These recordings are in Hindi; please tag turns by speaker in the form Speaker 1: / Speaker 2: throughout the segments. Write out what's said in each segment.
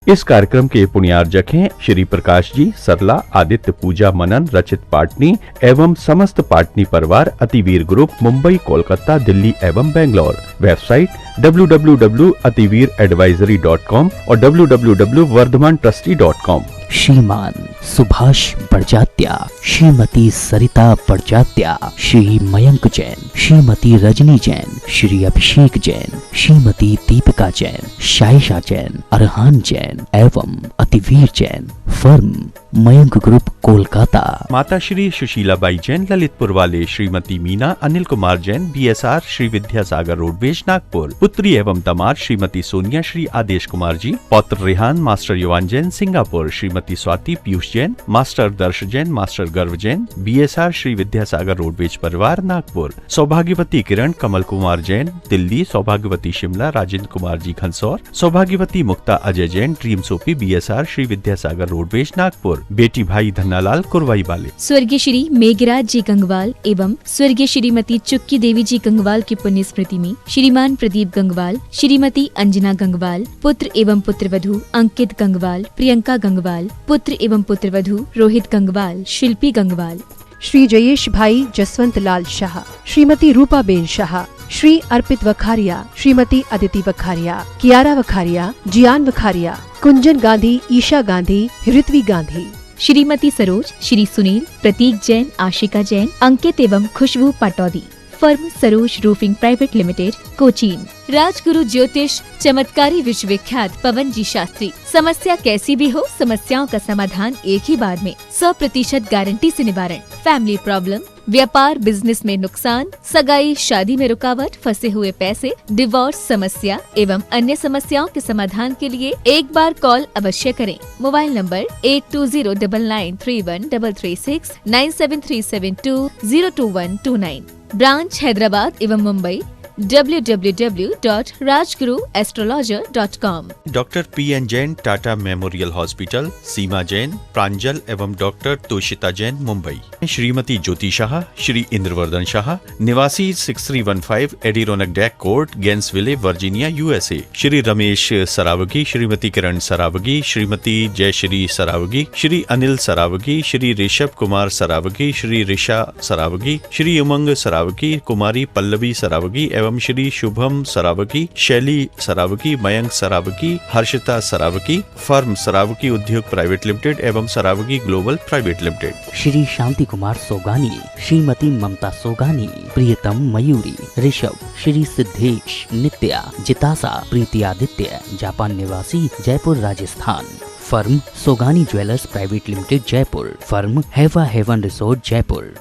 Speaker 1: इस कार्यक्रम के पुण्यार्जक हैं श्री प्रकाश जी, सरला, आदित्य, पूजा, मनन, रचित पाटनी एवं समस्त पाटनी परिवार, अतिवीर ग्रुप, मुंबई, कोलकाता, दिल्ली एवं बेंगलोर। वेबसाइट www.ativeeradvisory.com और www.vardhamantrusty.com।
Speaker 2: श्रीमान सुभाष बड़जात्या, श्रीमती सरिता बड़जात्या, श्री मयंक जैन, श्रीमती रजनी जैन, श्री अभिषेक जैन, श्रीमती दीपिका जैन, शाइशा जैन, अरहान जैन एवं अतिवीर जैन। Firm Mayank group, Kolkata.
Speaker 1: माता श्री सुशीलाबाई जैन, ललितपुर वाले, श्रीमती मीना अनिल कुमार जैन, BSR, श्री विद्यासागर रोडवेज, नागपुर। पुत्री एवं दामाद श्रीमती सोनिया, श्री आदेश कुमार जी। पौत्र रेहान, मास्टर युवान जैन, सिंगापुर। श्रीमती स्वाति पीयूष जैन, मास्टर दर्श जैन, मास्टर गर्व जैन, BSR, श्री विद्यासागर रोडवेज परिवार, नागपुर। सौभाग्यवती किरण कमल कुमार जैन, दिल्ली। सौभाग्यवती शिमला राजेंद्र कुमार जी, घनसौर। सौभाग्यवती Mukta Ajay Jain, dream soapy, BSR, Shri Vidyasagar roadways, Nagpur. बेटी भाई धन्नालाल, कुरवाई वाले।
Speaker 3: स्वर्गीय श्री मेघराज जी गंगवाल एवं स्वर्गीय श्रीमती चुक्की देवी जी गंगवाल की पुण्य स्मृति में श्रीमान प्रदीप गंगवाल, श्रीमती अंजना गंगवाल, पुत्र एवं पुत्रवधू अंकित गंगवाल, प्रियंका गंगवाल, पुत्र एवं पुत्रवधू रोहित गंगवाल, शिल्पी गंगवाल।
Speaker 4: श्री जयेश भाई जसवंत लाल शाह, श्रीमती रूपा बेन शाह, श्री अर्पित वखारिया, श्रीमती अदिति वखारिया, कियारा वखारिया, जियान वखारिया, कुंजन गांधी, ईशा गांधी, ऋत्वी गांधी।
Speaker 3: श्रीमती सरोज, श्री सुनील, प्रतीक जैन, आशिका जैन, अंकित एवं खुशबू Pataudi. Firm Saroj roofing private limited, Cochin. Rajguru ज्योतिष चमत्कारी विश्वविख्यात पवन जी शास्त्री। समस्या कैसी भी हो, समस्याओं का समाधान एक ही बार में, 100% गारंटी से निवारण। फैमिली प्रॉब्लम, व्यापार बिजनेस में नुकसान, सगाई शादी में रुकावट, फंसे हुए पैसे, डिवोर्स समस्या एवं अन्य समस्याओं के समाधान के लिए एक बार कॉल अवश्य करें। Mobile number 8209931336 9737202129। ब्रांच हैदराबाद एवं Mumbai www.rajguruastrologer.com।
Speaker 1: Doctor PN Jain, Tata memorial hospital, Seema Jain, Pranjal एवं डॉक्टर तोषिता जैन, मुंबई। श्रीमती ज्योति शाह, श्री इंद्रवर्धन शाह, निवासी 6315 Adirondack deck court, Gainesville, Virginia, USA। Shri Ramesh Saraogi, Shrimati Kiran Saraogi, Shrimati Jayashree Saraogi, Shri Anil Saraogi, Shri Rishabh Kumar Saraogi, Shri Risha Saraogi, Shri Umang Saraogi, Kumari Pallavi Saraogi एवं श्री शुभम सरावगी, शैली Saraogi, Mayank Saraogi, Harshita Saraogi. Firm Saraogi Udyog private limited एवं Saraogi global private limited.
Speaker 2: Shri Shanti Kumar Sogani, Shrimati Mamta Sogani, Priyatam Mayuri, Rishabh, Shri Siddhesh, Nitya, Jitasa, Preeti Aditya, Japan निवासी, Jaipur, Rajasthan. Firm Sogani jewellers private limited, Jaipur. Firm हेवा हेवन रिसोर्ट, जयपुर।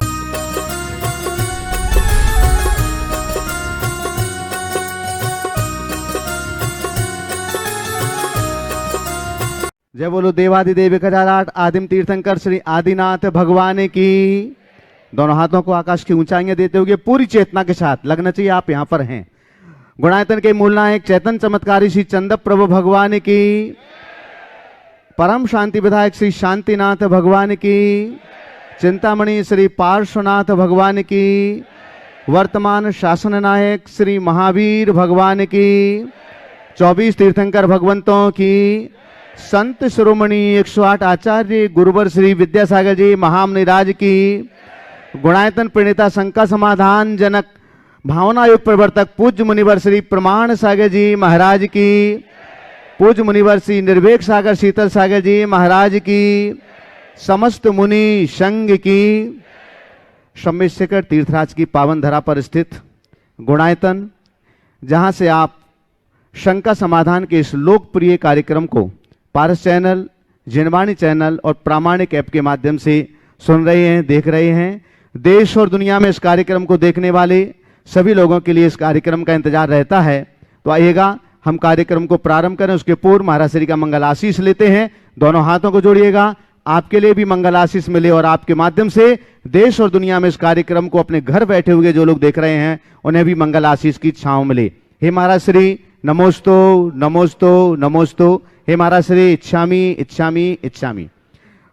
Speaker 5: जय बोलो देवादिदेव गजाराट आदिम तीर्थंकर श्री आदिनाथ भगवान की। दोनों हाथों को आकाश की ऊंचाइयां देते हुए पूरी चेतना के साथ लगना चाहिए आप यहां पर हैं। गुणायतन के मूल नायक चैतन्य चमत्कारी श्री चंद प्रभु भगवान की। परम शांति विधायक श्री शांतिनाथ भगवान की। चिंतामणि श्री पार्श्वनाथ भगवान की। वर्तमान शासन नायक श्री महावीर भगवान की। 24 तीर्थंकर भगवंतों की। संत शिरोमणि 108 आचार्य गुरुवर श्री विद्यासागर जी महामनिराज की। गुणायतन प्रणेता शंका समाधान जनक भावना युग प्रवर्तक पूज्य मुनिवर श्री प्रमाण सागर जी महाराज की। पूज्य मुनिवर श्री निर्वेक सागर शीतल सागर जी महाराज की। समस्त मुनि संघ की। सम्मेशिखर तीर्थराज की पावन धरा पर स्थित गुणायतन, जहां से आप शंका समाधान के इस लोकप्रिय कार्यक्रम को पारस चैनल, जिनवाणी चैनल और प्रामाणिक ऐप के माध्यम से सुन रहे हैं, देख रहे हैं। देश और दुनिया में इस कार्यक्रम को देखने वाले सभी लोगों के लिए इस कार्यक्रम का इंतजार रहता है। तो आइएगा हम कार्यक्रम को प्रारंभ करें। उसके पूर्व महाराज श्री का मंगल आशीष लेते हैं। दोनों हाथों को जोड़िएगा, आपके लिए भी मंगल आशीष मिले और आपके माध्यम से देश और दुनिया में इस कार्यक्रम को अपने घर बैठे हुए जो लोग देख रहे हैं उन्हें भी मंगल आशीष की छांव मिले। हे महाराज श्री नमोस्तो नमोस्तो नमोस्तो। हे महाराज श्री इच्छामी इच्छामी इच्छामी।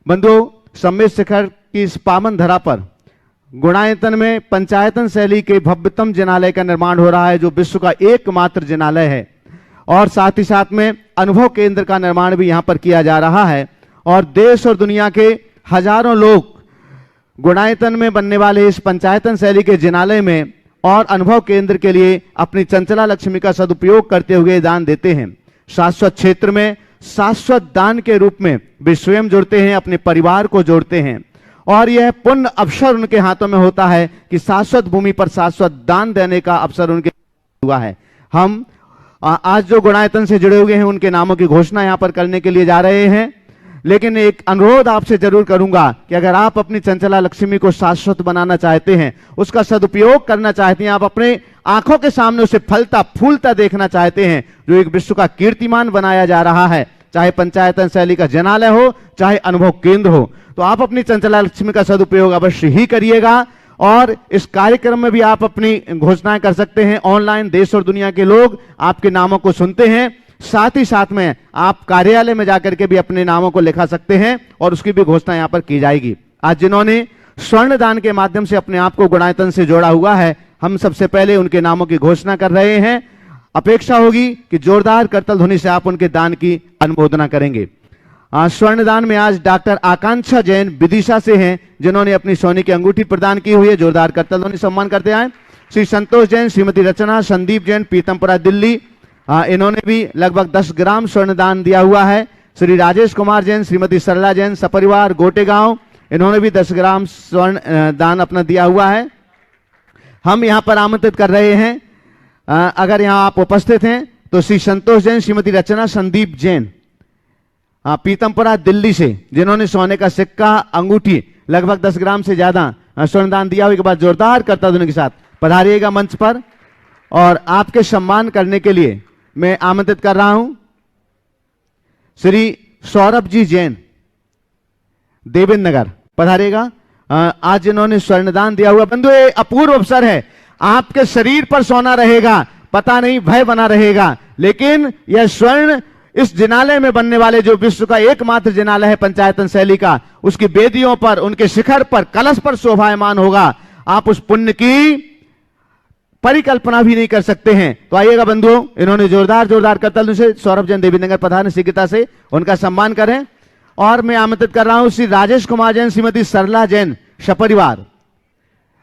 Speaker 5: बंधुओं, सम्मेशिखर की इस पावन धरा पर गुणायतन में पंचायतन शैली के भव्यतम जिनालय का निर्माण हो रहा है, जो विश्व का एकमात्र जिनालय है। और साथ ही साथ में अनुभव केंद्र का निर्माण भी यहां पर किया जा रहा है। और देश और दुनिया के हजारों लोग गुणायतन में बनने वाले इस पंचायतन शैली के जिनालय में और अनुभव केंद्र के लिए अपनी चंचला लक्ष्मी का सदुपयोग करते हुए दान देते हैं। शाश्वत क्षेत्र में शाश्वत दान के रूप में वे स्वयं जुड़ते हैं, अपने परिवार को जोड़ते हैं और यह पुण्य अवसर उनके हाथों में होता है कि शाश्वत भूमि पर शाश्वत दान देने का अवसर उनके हुआ है। हम आज जो गुणायतन से जुड़े हुए हैं उनके नामों की घोषणा यहां पर करने के लिए जा रहे हैं, लेकिन एक अनुरोध आपसे जरूर करूंगा कि अगर आप अपनी चंचला लक्ष्मी को शाश्वत बनाना चाहते हैं, उसका सदुपयोग करना चाहते हैं, आप अपने आंखों के सामने उसे फलता फूलता देखना चाहते हैं, जो एक विश्व का कीर्तिमान बनाया जा रहा है, चाहे पंचायतन शैली का जिनालय हो चाहे अनुभव केंद्र हो, तो आप अपनी चंचला लक्ष्मी का सदुपयोग अवश्य ही करिएगा। और इस कार्यक्रम में भी आप अपनी घोषणाएं कर सकते हैं। ऑनलाइन देश और दुनिया के लोग आपके नामों को सुनते हैं, साथ ही साथ में आप कार्यालय में जाकर के भी अपने नामों को लिखा सकते हैं और उसकी भी घोषणा यहां पर की जाएगी। आज जिन्होंने स्वर्ण दान के माध्यम से अपने आप को गुणायतन से जोड़ा हुआ है, हम सबसे पहले उनके नामों की घोषणा कर रहे हैं। अपेक्षा होगी कि जोरदार करतल ध्वनि से आप उनके दान की अनुमोदना करेंगे। स्वर्ण दान में आज डॉक्टर आकांक्षा जैन विदिशा से हैं, जिन्होंने अपनी सोने की अंगूठी प्रदान की हुई है। जोरदार करतल ध्वनि सम्मान करते आए। श्री संतोष जैन, श्रीमती रचना संदीप जैन, पीतमपुरा दिल्ली, इन्होंने भी लगभग 10 ग्राम स्वर्ण दान दिया हुआ है। श्री राजेश कुमार जैन, श्रीमती सरला जैन, सपरिवार गोटेगांव, इन्होंने भी 10 ग्राम स्वर्ण दान अपना दिया हुआ है। हम यहां पर आमंत्रित कर रहे हैं, अगर यहां आप उपस्थित हैं तो श्री संतोष जैन, श्रीमती रचना संदीप जैन, पीतमपुरा दिल्ली से, जिन्होंने सोने का सिक्का अंगूठी लगभग 10 ग्राम से ज्यादा स्वर्ण दान दिया हुआ के बाद जोरदार करतल ध्वनि के साथ पधारिएगा मंच पर। और आपके सम्मान करने के लिए मैं आमंत्रित कर रहा हूं श्री सौरभ जी जैन, देवेंद्र नगर, पधारिएगा। आज जिन्होंने स्वर्ण दान दिया हुआ। बंधु, ये अपूर्व अवसर है, आपके शरीर पर सोना रहेगा, पता नहीं भय बना रहेगा, लेकिन यह स्वर्ण इस जिनालय में बनने वाले जो विश्व का एकमात्र जिनालय है पंचायतन शैली का, उसकी वेदियों पर, उनके शिखर पर, कलश पर शोभायमान होगा। आप उस पुण्य की परिकल्पना भी नहीं कर सकते हैं। तो आइएगा बंधुओं, इन्होंने जोरदार करतल से सौरभ जैन देवीनगर प्रधान शीघ्रता से उनका सम्मान करें। और मैं आमंत्रित कर रहा हूं श्री राजेश कुमार जैन, श्रीमती सरला जैन, सपरिवार।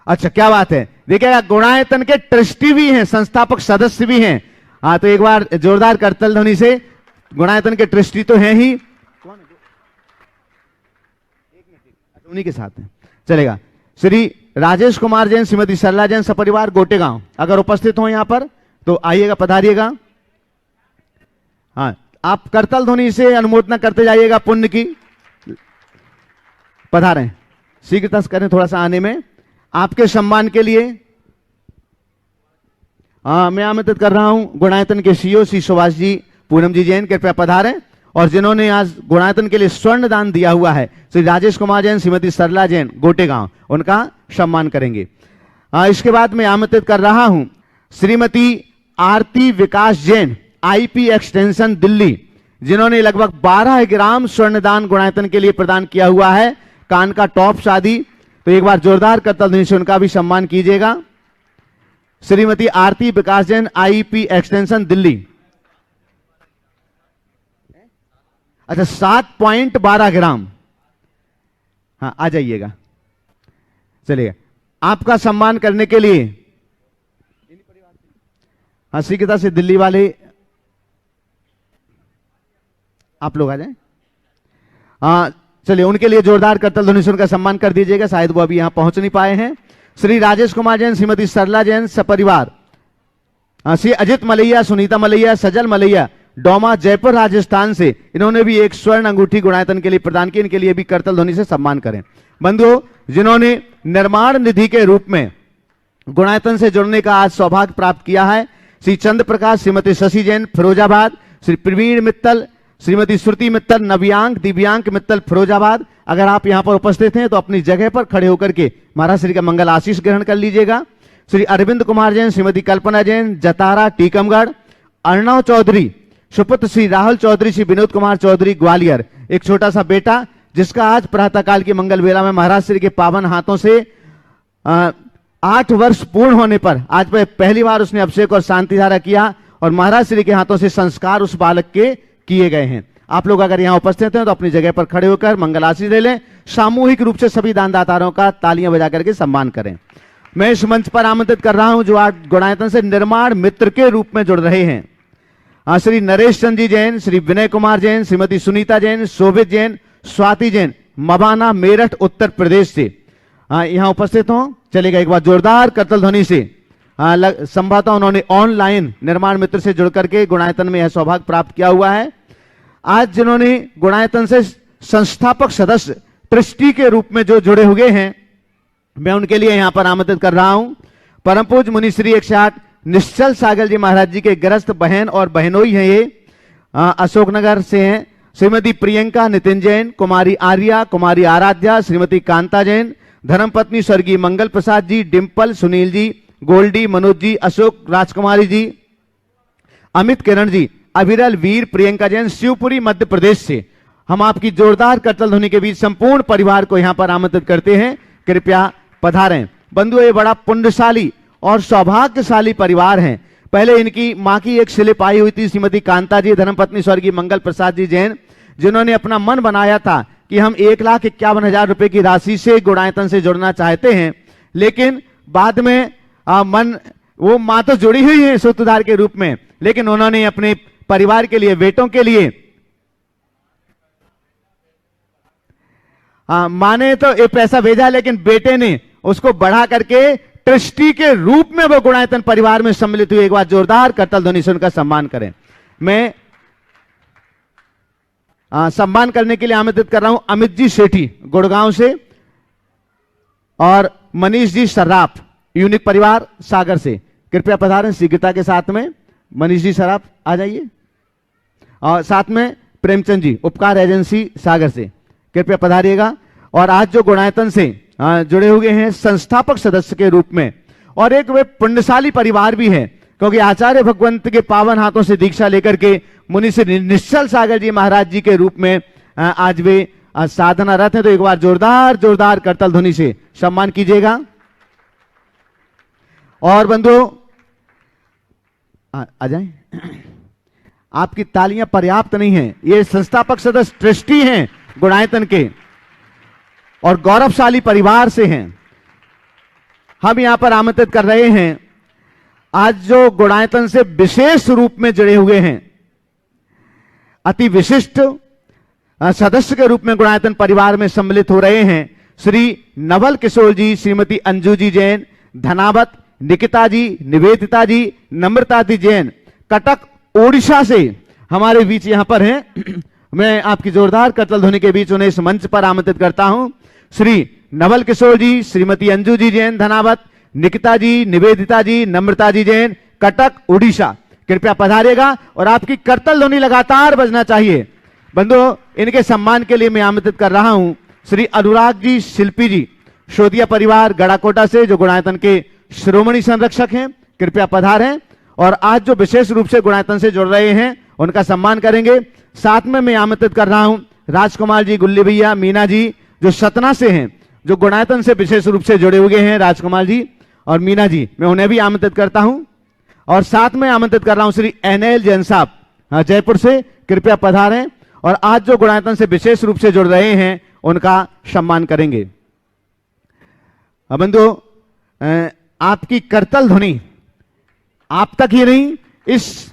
Speaker 5: अच्छा, क्या बात है, देखिएगा गुणायतन के ट्रस्टी भी हैं, संस्थापक सदस्य भी हैं। हाँ, तो एक बार जोरदार करतल ध्वनि से, गुणायतन के ट्रस्टी तो हैं ही, उन्हीं के साथ हैं, चलेगा। श्री राजेश कुमार जैन, श्रीमती सरला जैन, सपरिवार गोटेगांव, अगर उपस्थित हो यहां पर तो आइएगा, पधारिएगा। हाँ, आप करतल ध्वनि से अनुमोदना करते जाइएगा पुण्य की। पधारें, शीघ्रता करें थोड़ा सा आने में। आपके सम्मान के लिए मैं आमंत्रित कर रहा हूं गुणायतन के सीईओ श्री सुभाष जी पूनम जी जैन, कृपया पधारें। और जिन्होंने आज गुणायतन के लिए स्वर्ण दान दिया हुआ है, श्री राजेश कुमार जैन, श्रीमती सरला जैन, गोटेगांव, उनका सम्मान करेंगे। इसके बाद मैं आमंत्रित कर रहा हूं श्रीमती आरती विकास जैन, आईपी एक्सटेंशन दिल्ली, जिन्होंने लगभग 12 ग्राम स्वर्ण दान गुणायतन के लिए प्रदान किया हुआ है, कान का टॉप शादी। तो एक बार जोरदार करतल ध्वनि से उनका भी सम्मान कीजिएगा। श्रीमती आरती विकास जैन, आईपी एक्सटेंशन दिल्ली। अच्छा, 7.12 ग्राम। हाँ, आ जाइएगा, चलिए। आपका सम्मान करने के लिए शीघ्रता से दिल्ली वाले आप लोग आ जाएं। चलिए, उनके लिए जोरदार करतल ध्वनि से उनका सम्मान कर दीजिएगा, शायद वो अभी यहां पहुंच नहीं पाए हैं। श्री राजेश कुमार जैन, श्रीमती सरला जैन, सपरिवार। श्री अजित मलैया, सुनीता मलैया, सजल मलैया, डोमा, जयपुर, राजस्थान से, इन्होंने भी एक स्वर्ण अंगूठी गुणायतन के लिए प्रदान की। इनके लिए भी करतल ध्वनि से सम्मान करें। बंधुओं, जिन्होंने निर्माण निधि के रूप में गुणायतन से जुड़ने का आज सौभाग्य प्राप्त किया है, श्री चंद्र प्रकाश, श्रीमती शशि जैन, फिरोजाबाद, श्री प्रवीण मित्तल, श्रीमती श्रुति मित्तल, नव्यांक दिव्यांक मित्तल, फिरोजाबाद। अगर आप यहां पर उपस्थित हैं तो अपनी जगह पर खड़े होकर के महाराज श्री का मंगल आशीष ग्रहण कर लीजिएगा। श्री अरविंद कुमार जैन, श्रीमती कल्पना जैन, जतारा, टीकमगढ़। अर्णव चौधरी, सुपुत्र श्री राहुल चौधरी, श्री विनोद कुमार चौधरी, ग्वालियर, एक छोटा सा बेटा, जिसका आज प्रातःकाल की मंगल वेला में महाराज श्री के पावन हाथों से 8 वर्ष पूर्ण होने पर आज पहली बार उसने अभिषेक और शांति धारा किया और महाराज श्री के हाथों से संस्कार उस बालक के किए गए हैं। आप लोग अगर यहाँ उपस्थित हैं तो अपनी जगह पर खड़े होकर मंगल आशीष ले लें। सामूहिक रूप से सभी दानदाताओं का तालियां बजा करके सम्मान करें। मैं इस मंच पर आमंत्रित कर रहा हूं जो आज गुणायतन से निर्माण मित्र के रूप में जुड़ रहे हैं। श्री नरेश चंद जी जैन, श्री विनय कुमार जैन, श्रीमती सुनीता जैन, शोभित जैन, स्वाति जैन, मबाना मेरठ उत्तर प्रदेश से यहाँ उपस्थित हों। चलेगा एक बार जोरदार करतल ध्वनि से। संभवतः उन्होंने ऑनलाइन निर्माण मित्र से जुड़ करके गुणायतन में यह सौभाग्य प्राप्त किया हुआ है। आज जिन्होंने गुणायतन से संस्थापक सदस्य ट्रस्टी के रूप में जो जुड़े हुए हैं, मैं उनके लिए यहां पर आमंत्रित कर रहा हूं। परम पूज्य मुनि श्री 108 निश्चल सागर जी महाराज जी के ग्रस्त बहन और बहनोई हैं। ये अशोकनगर से हैं। श्रीमती प्रियंका नितिन जैन, कुमारी आर्या, कुमारी आराध्या, श्रीमती कांता जैन, धर्मपत्नी स्वर्गीय मंगल प्रसाद जी, डिम्पल, सुनील जी, गोल्डी, मनोज जी, अशोक राजकुमारी जी, अमित किरण जी, अविरल, वीर, प्रियंका जैन, शिवपुरी मध्य प्रदेश से। हम आपकी जोरदार करतल ध्वनि के बीच संपूर्ण परिवार को यहां पर आमंत्रित करते हैं। कृपया पधारें। बंधुओं, ये बड़ा पुण्यशाली और सौभाग्यशाली परिवार हैं। पहले इनकी मां की एक स्लिप आई हुई थी, श्रीमती कांता जी, धर्मपत्नी स्वर्गीय मंगल प्रसाद जी जैन, जिन्होंने अपना मन बनाया था कि हम 1,51,000 रुपए की राशि से गुणायतन से जुड़ना चाहते हैं। लेकिन बाद में वो मां तो जुड़ी हुई है सूत्रधार के रूप में, लेकिन उन्होंने अपने परिवार के लिए, बेटों के लिए, मां ने तो ये पैसा भेजा, लेकिन बेटे ने उसको बढ़ा करके ट्रस्टी के रूप में वो गुणायतन परिवार में सम्मिलित हुए। एक बार जोरदार करतल ध्वनि से उनका सम्मान करें। मैं सम्मान करने के लिए आमंत्रित कर रहा हूं अमित जी सेठी गुड़गांव से और मनीष जी सर्राफ यूनिक परिवार सागर से। कृपया पधारें शीघ्रता के साथ में। मनीष जी सर्राफ आ जाइए। और साथ में प्रेमचंद जी उपकार एजेंसी सागर से, कृपया पधारिएगा। और आज जो गुणायतन से जुड़े हुए हैं संस्थापक सदस्य के रूप में, और एक वे पुण्यशाली परिवार भी है, क्योंकि आचार्य भगवंत के पावन हाथों से दीक्षा लेकर के मुनि श्री निश्चल सागर जी महाराज जी के रूप में आज वे साधनारत हैं। तो एक बार जोरदार जोरदार करतल ध्वनि से सम्मान कीजिएगा। और बंधुओं आ जाएं। आपकी तालियां पर्याप्त नहीं हैं। ये संस्थापक सदस्य ट्रस्टी हैं गुणायतन के और गौरवशाली परिवार से हैं। हम यहां पर आमंत्रित कर रहे हैं आज जो गुणायतन से विशेष रूप में जुड़े हुए हैं, अति विशिष्ट सदस्य के रूप में गुणायतन परिवार में सम्मिलित हो रहे हैं श्री नवल किशोर जी, श्रीमती अंजू जी जैन, धनावत, निकिता जी, निवेदिता जी, नम्रता जी जैन, कटक ओडिशा से हमारे बीच यहां पर हैं। मैं आपकी जोरदार करतल ध्वनि के बीच उन्हें इस मंच पर आमंत्रित करता हूं। श्री नवल किशोर जी, श्रीमती अंजू जी जैन, धनावत, निकिता जी, निवेदिता जी, नम्रता जी जैन, कटक उड़ीसा, कृपया पधारिएगा। और आपकी करतल ध्वनि लगातार बजना चाहिए। बंधुओं, इनके सम्मान के लिए मैं आमंत्रित कर रहा हूं श्री अनुराग जी शिल्पी जी, शोधिया परिवार गड़ाकोटा से, जो गुणायतन के श्रोमणी संरक्षक हैं। कृपया पधारें और आज जो विशेष रूप से गुणायतन से जुड़ रहे हैं उनका सम्मान करेंगे। साथ में मैं आमंत्रित कर रहा हूं राजकुमार जी, गुल्ली भैया, मीना जी, जो सतना से हैं, जो गुणायतन से विशेष रूप से जुड़े हुए हैं। राजकुमार जी और मीना जी, मैं उन्हें भी आमंत्रित करता हूं। और साथ में आमंत्रित कर रहा हूं श्री एनएल जैन साहब, जयपुर से, कृपया पधारें और आज जो गुणायतन से विशेष रूप से जुड़ रहे हैं उनका सम्मान करेंगे। बंधुओं, आपकी करतल ध्वनि आप तक ही नहीं, इस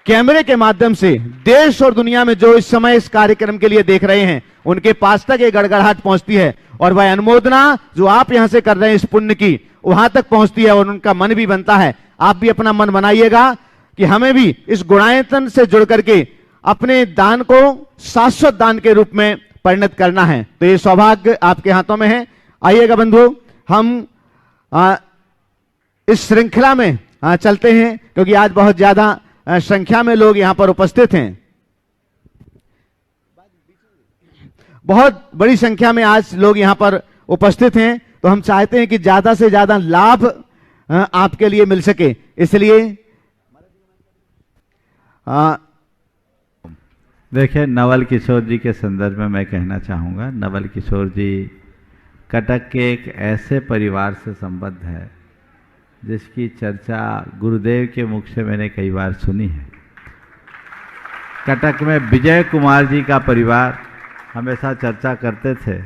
Speaker 5: कैमरे के माध्यम से देश और दुनिया में जो इस समय इस कार्यक्रम के लिए देख रहे हैं उनके पास तक ये गड़गड़ाहट पहुंचती है। और वह अनुमोदना जो आप यहां से कर रहे हैं इस पुण्य की, वहां तक पहुंचती है और उनका मन भी बनता है। आप भी अपना मन बनाइएगा कि हमें भी इस गुणायतन से जुड़ करके अपने दान को शाश्वत दान के रूप में परिणत करना है। तो ये सौभाग्य आपके हाथों में है। आइएगा बंधु, हम इस श्रृंखला में चलते हैं, क्योंकि आज बहुत ज्यादा संख्या में लोग यहां पर उपस्थित हैं। बहुत बड़ी संख्या में आज लोग यहां पर उपस्थित हैं, तो हम चाहते हैं कि ज्यादा से ज्यादा लाभ आपके लिए मिल सके। इसलिए
Speaker 6: देखिए, नवल किशोर जी के संदर्भ में मैं कहना चाहूँगा, नवल किशोर जी कटक के एक ऐसे परिवार से संबद्ध है जिसकी चर्चा गुरुदेव के मुख से मैंने कई बार सुनी है। कटक में विजय कुमार जी का परिवार हमेशा चर्चा करते थे,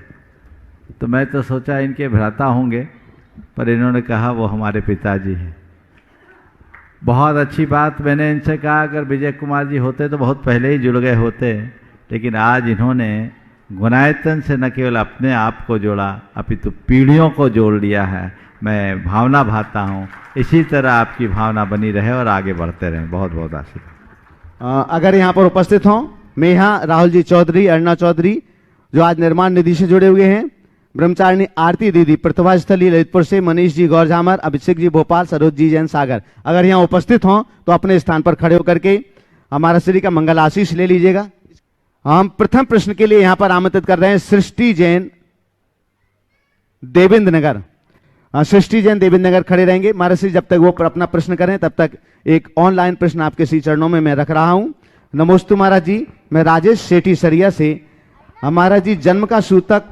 Speaker 6: तो मैं तो सोचा इनके भ्राता होंगे, पर इन्होंने कहा वो हमारे पिताजी हैं। बहुत अच्छी बात। मैंने इनसे कहा अगर विजय कुमार जी होते तो बहुत पहले ही जुड़ गए होते, लेकिन आज इन्होंने गुणायतन से न केवल अपने आप को जोड़ा अपितु पीढ़ियों को जोड़ लिया है। मैं भावना भाता हूँ, इसी तरह आपकी भावना बनी रहे और आगे बढ़ते रहें। बहुत बहुत आशीर्वाद।
Speaker 5: अगर यहाँ पर उपस्थित हों मेहा राहुल जी चौधरी, अरुणा चौधरी जो आज निर्माण निधि से जुड़े हुए हैं, ब्रह्मचारिणी आरती दीदी प्रतिभा स्थली ललितपुर से, मनीष जी गौरझामर, अभिषेक जी भोपाल, सरोज जी जैन सागर, अगर यहाँ उपस्थित हों तो अपने स्थान पर खड़े होकर के हमारा श्री का मंगल आशीष ले लीजिएगा। हम प्रथम प्रश्न के लिए यहाँ पर आमंत्रित कर रहे हैं सृष्टि जैन देवेंद्र नगर। सृष्टि जैन देवेंद्र नगर खड़े रहेंगे। महाराज श्री जब तक वो अपना प्रश्न करें तब तक एक ऑनलाइन प्रश्न आपके श्री चरणों में मैं रख रहा हूं। नमोस्तु महाराज जी, मैं राजेश सेठी सरिया से। हमारा जी जन्म का सूतक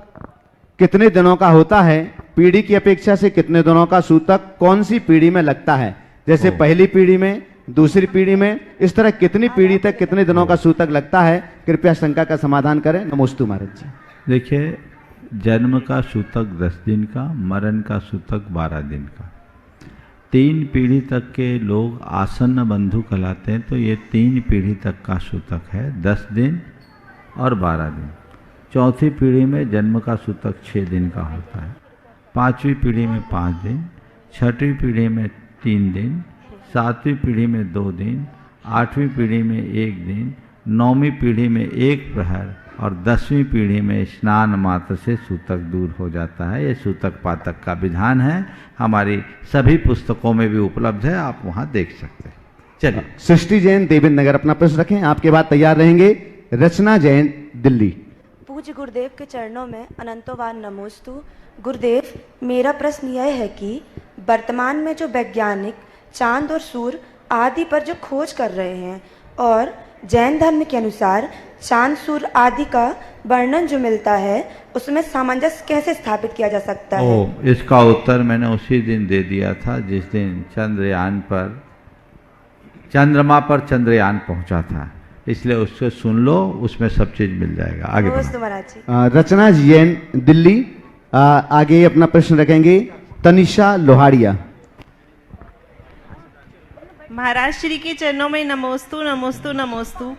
Speaker 5: कितने दिनों का होता है? पीढ़ी की अपेक्षा से कितने दिनों का सूतक कौन सी पीढ़ी में लगता है? जैसे पहली पीढ़ी में, दूसरी पीढ़ी में, इस तरह कितनी पीढ़ी तक कितने दिनों का सूतक लगता है? कृपया शंका का समाधान करें। नमोस्तु महाराज जी।
Speaker 6: देखिए, जन्म का सूतक 10 दिन का, मरण का सूतक 12 दिन का। 3 पीढ़ी तक के लोग आसन्न बंधु कहलाते हैं, तो ये 3 पीढ़ी तक का सूतक है, 10 दिन और 12 दिन। चौथी पीढ़ी में जन्म का सूतक 6 दिन का होता है, 5वीं पीढ़ी में 5 दिन, 6वीं पीढ़ी में 3 दिन, 7वीं पीढ़ी में 2 दिन, 8वीं पीढ़ी में 1 दिन, 9वीं पीढ़ी में 1 प्रहर और 10वीं पीढ़ी में स्नान मात्र से सूतक दूर हो जाता है। ये सूतक पातक का विधान है, हमारी सभी पुस्तकों में भी उपलब्ध है, आप वहाँ देख सकते हैं। चलिए,
Speaker 5: सृष्टि जैन देवेंद्र नगर अपना प्रश्न रखें, आपके बाद तैयार रहेंगे रचना जैन दिल्ली।
Speaker 7: पूज्य गुरुदेव के चरणों में अनंतोवार नमोस्तु। गुरुदेव, मेरा प्रश्न यह है कि वर्तमान में जो वैज्ञानिक चांद और सूर्य आदि पर जो खोज कर रहे हैं और जैन धर्म के अनुसार चांद सूर्य आदि का वर्णन जो मिलता है, उसमें सामंजस्य कैसे स्थापित किया जा सकता है?
Speaker 6: इसका उत्तर मैंने उसी दिन दे दिया था जिस दिन चंद्रमा पर चंद्रयान पहुंचा था, इसलिए उसको सुन लो, उसमें सब चीज मिल जाएगा। आगे
Speaker 7: महाराज जी।
Speaker 5: रचना जैन दिल्ली आगे अपना प्रश्न रखेंगे तनिषा लोहाड़िया।
Speaker 8: महाराज श्री के चरणों में नमोस्तु नमोस्तु नमोस्तु।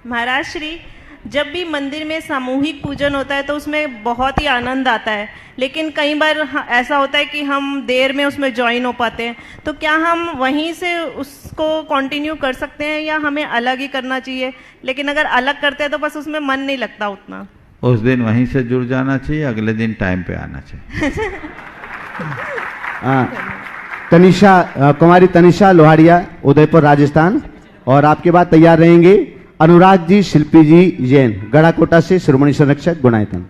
Speaker 8: महाराज श्री, जब भी मंदिर में सामूहिक पूजन होता है तो उसमें बहुत ही आनंद आता है, लेकिन कई बार ऐसा होता है कि हम देर में उसमें ज्वाइन हो पाते हैं, तो क्या हम वहीं से उसको कंटिन्यू कर सकते हैं या हमें अलग ही करना चाहिए? लेकिन अगर अलग करते हैं तो बस उसमें मन नहीं लगता उतना।
Speaker 6: उस दिन वहीं से जुड़ जाना चाहिए, अगले दिन टाइम पे आना चाहिए।
Speaker 5: तनिषा कुमारी तनिषा लोहाड़िया, उदयपुर राजस्थान। और आपके बाद तैयार रहेंगे अनुराग जी शिल्पी जी जैन, गढ़ाकोटा से, शिरोमणि संरक्षक गुणायतन।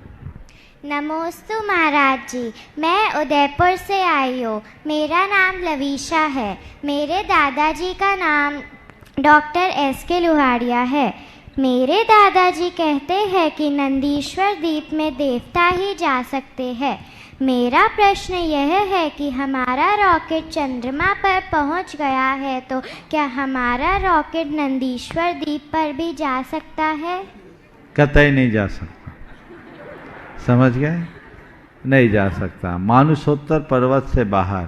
Speaker 9: नमोस्तु महाराज जी, मैं उदयपुर से आई हूँ। मेरा नाम लवीशा है। मेरे दादाजी का नाम डॉक्टर S.K. लोहाड़िया है। मेरे दादाजी कहते हैं कि नंदीश्वर द्वीप में देवता ही जा सकते हैं। मेरा प्रश्न यह है कि हमारा रॉकेट चंद्रमा पर पहुंच गया है, तो क्या हमारा रॉकेट नंदीश्वर द्वीप पर भी जा सकता है?
Speaker 6: कतई नहीं जा सकता, समझ गए? नहीं जा सकता। मानुषोत्तर पर्वत से बाहर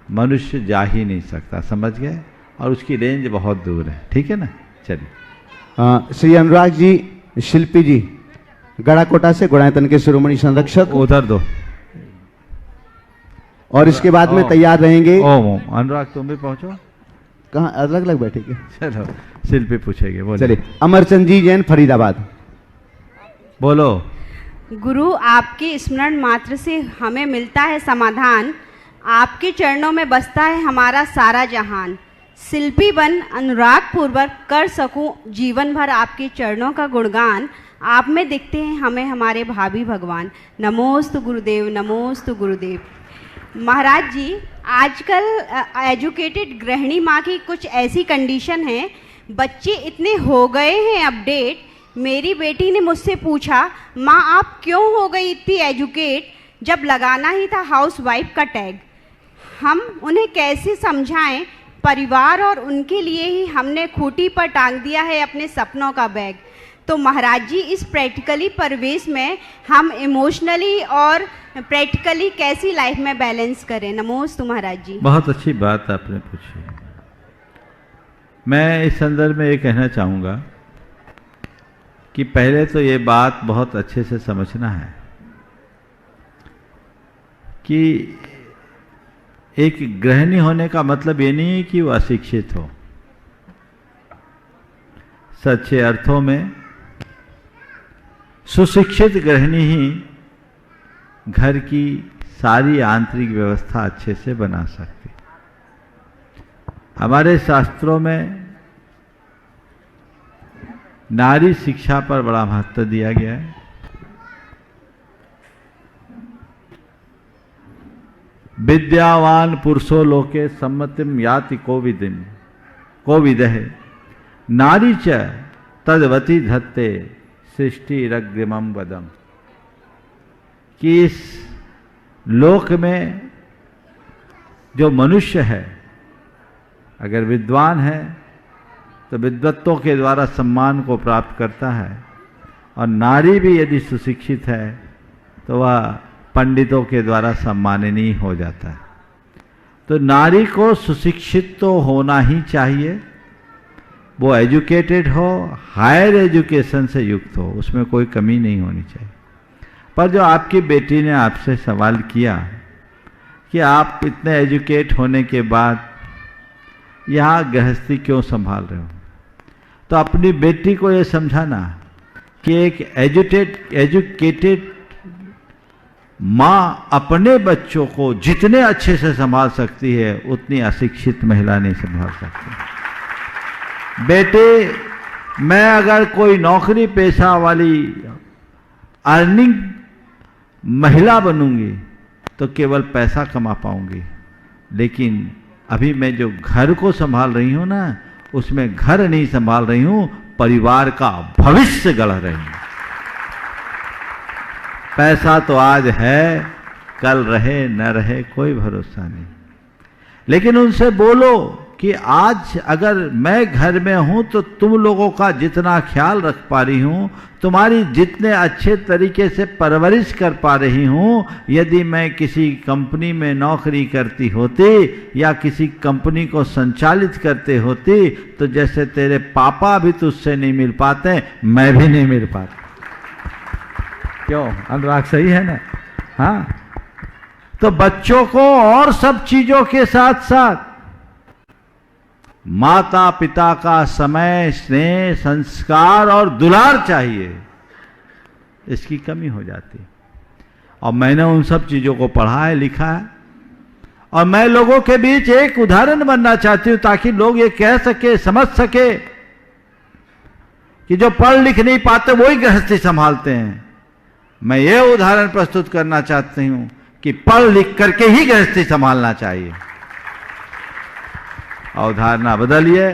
Speaker 6: मनुष्य जा ही नहीं सकता, समझ गए? और उसकी रेंज बहुत दूर है, ठीक है ना? चलिए।
Speaker 5: श्री अनुराग जी शिल्पी जी, गढ़ाकोटा से, गुणायतन के शिरोमणि संरक्षक।
Speaker 6: उधर दो।
Speaker 5: और इसके बाद में तैयार रहेंगे
Speaker 6: अनुराग, तुम भी पहुंचो।
Speaker 5: कहाँ अलग अलग बैठेंगे?
Speaker 6: चलो, शिल्पी पूछेंगे, बोलो।
Speaker 5: चलिए, अमरचंद जी जैन फरीदाबाद।
Speaker 6: बोलो।
Speaker 10: गुरु, आपकी स्मरण मात्र से हमें मिलता है समाधान, आपके चरणों में बसता है हमारा सारा जहान। शिल्पी बन अनुराग पूर्वक कर सकूं जीवन भर आपके चरणों का गुणगान। आप में दिखते हैं हमें हमारे भाभी भगवान। नमोस्तु गुरुदेव, नमोस्तु गुरुदेव। महाराज जी, आजकल एजुकेटेड गृहिणी माँ की कुछ ऐसी कंडीशन है, बच्चे इतने हो गए हैं अपडेट। मेरी बेटी ने मुझसे पूछा, माँ आप क्यों हो गई इतनी एजुकेट, जब लगाना ही था हाउस वाइफ का टैग। हम उन्हें कैसे समझाएं? परिवार और उनके लिए ही हमने खूंटी पर टांग दिया है अपने सपनों का बैग। तो महाराज जी, इस प्रैक्टिकली परिवेश में हम इमोशनली और प्रैक्टिकली कैसी लाइफ में बैलेंस करें? नमोस्तु महाराज जी।
Speaker 6: बहुत अच्छी बात आपने पूछी। मैं इस संदर्भ में ये कहना चाहूँगा कि पहले तो ये बात बहुत अच्छे से समझना है कि एक गृहिणी होने का मतलब ये नहीं है कि वो अशिक्षित हो। सच्चे अर्थों में सुशिक्षित गृहिणी ही घर की सारी आंतरिक व्यवस्था अच्छे से बना सकती। हमारे शास्त्रों में नारी शिक्षा पर बड़ा महत्व दिया गया है। विद्यावान पुरुषो लोके सम्मतिम याति कोविदः नारी च तद्वती धत्ते सृष्टिरग्रिमं वदम। कि इस लोक में जो मनुष्य है अगर विद्वान है तो विद्वत्तों के द्वारा सम्मान को प्राप्त करता है, और नारी भी यदि सुशिक्षित है तो वह पंडितों के द्वारा सम्माननीय हो जाता है। तो नारी को सुशिक्षित तो होना ही चाहिए, वो एजुकेटेड हो, हायर एजुकेशन से युक्त हो, उसमें कोई कमी नहीं होनी चाहिए। पर जो आपकी बेटी ने आपसे सवाल किया कि आप इतने एजुकेट होने के बाद यहाँ गृहस्थी क्यों संभाल रहे हो, तो अपनी बेटी को ये समझाना कि एक एजुकेटेड माँ अपने बच्चों को जितने अच्छे से संभाल सकती है उतनी अशिक्षित महिला नहीं संभाल सकती। बेटे, मैं अगर कोई नौकरी पेशा वाली अर्निंग महिला बनूंगी तो केवल पैसा कमा पाऊंगी, लेकिन अभी मैं जो घर को संभाल रही हूं ना, उसमें घर नहीं संभाल रही हूं, परिवार का भविष्य गढ़ रही हूं। पैसा तो आज है, कल रहे न रहे कोई भरोसा नहीं, लेकिन उनसे बोलो कि आज अगर मैं घर में हूं तो तुम लोगों का जितना ख्याल रख पा रही हूं, तुम्हारी जितने अच्छे तरीके से परवरिश कर पा रही हूं, यदि मैं किसी कंपनी में नौकरी करती होती या किसी कंपनी को संचालित करते होती तो जैसे तेरे पापा भी तुझसे नहीं मिल पाते, मैं भी नहीं मिल पाता। क्यों अनुराग, सही है ना? हाँ, तो बच्चों को और सब चीजों के साथ साथ माता पिता का समय, स्नेह, संस्कार और दुलार चाहिए, इसकी कमी हो जाती है। और मैंने उन सब चीजों को पढ़ा है, लिखा है, और मैं लोगों के बीच एक उदाहरण बनना चाहती हूं ताकि लोग ये कह सके, समझ सके कि जो पढ़ लिख नहीं पाते वही गृहस्थी संभालते हैं। मैं ये उदाहरण प्रस्तुत करना चाहती हूं कि पढ़ लिख करके ही गृहस्थी संभालना चाहिए। अवधारणा बदलिए।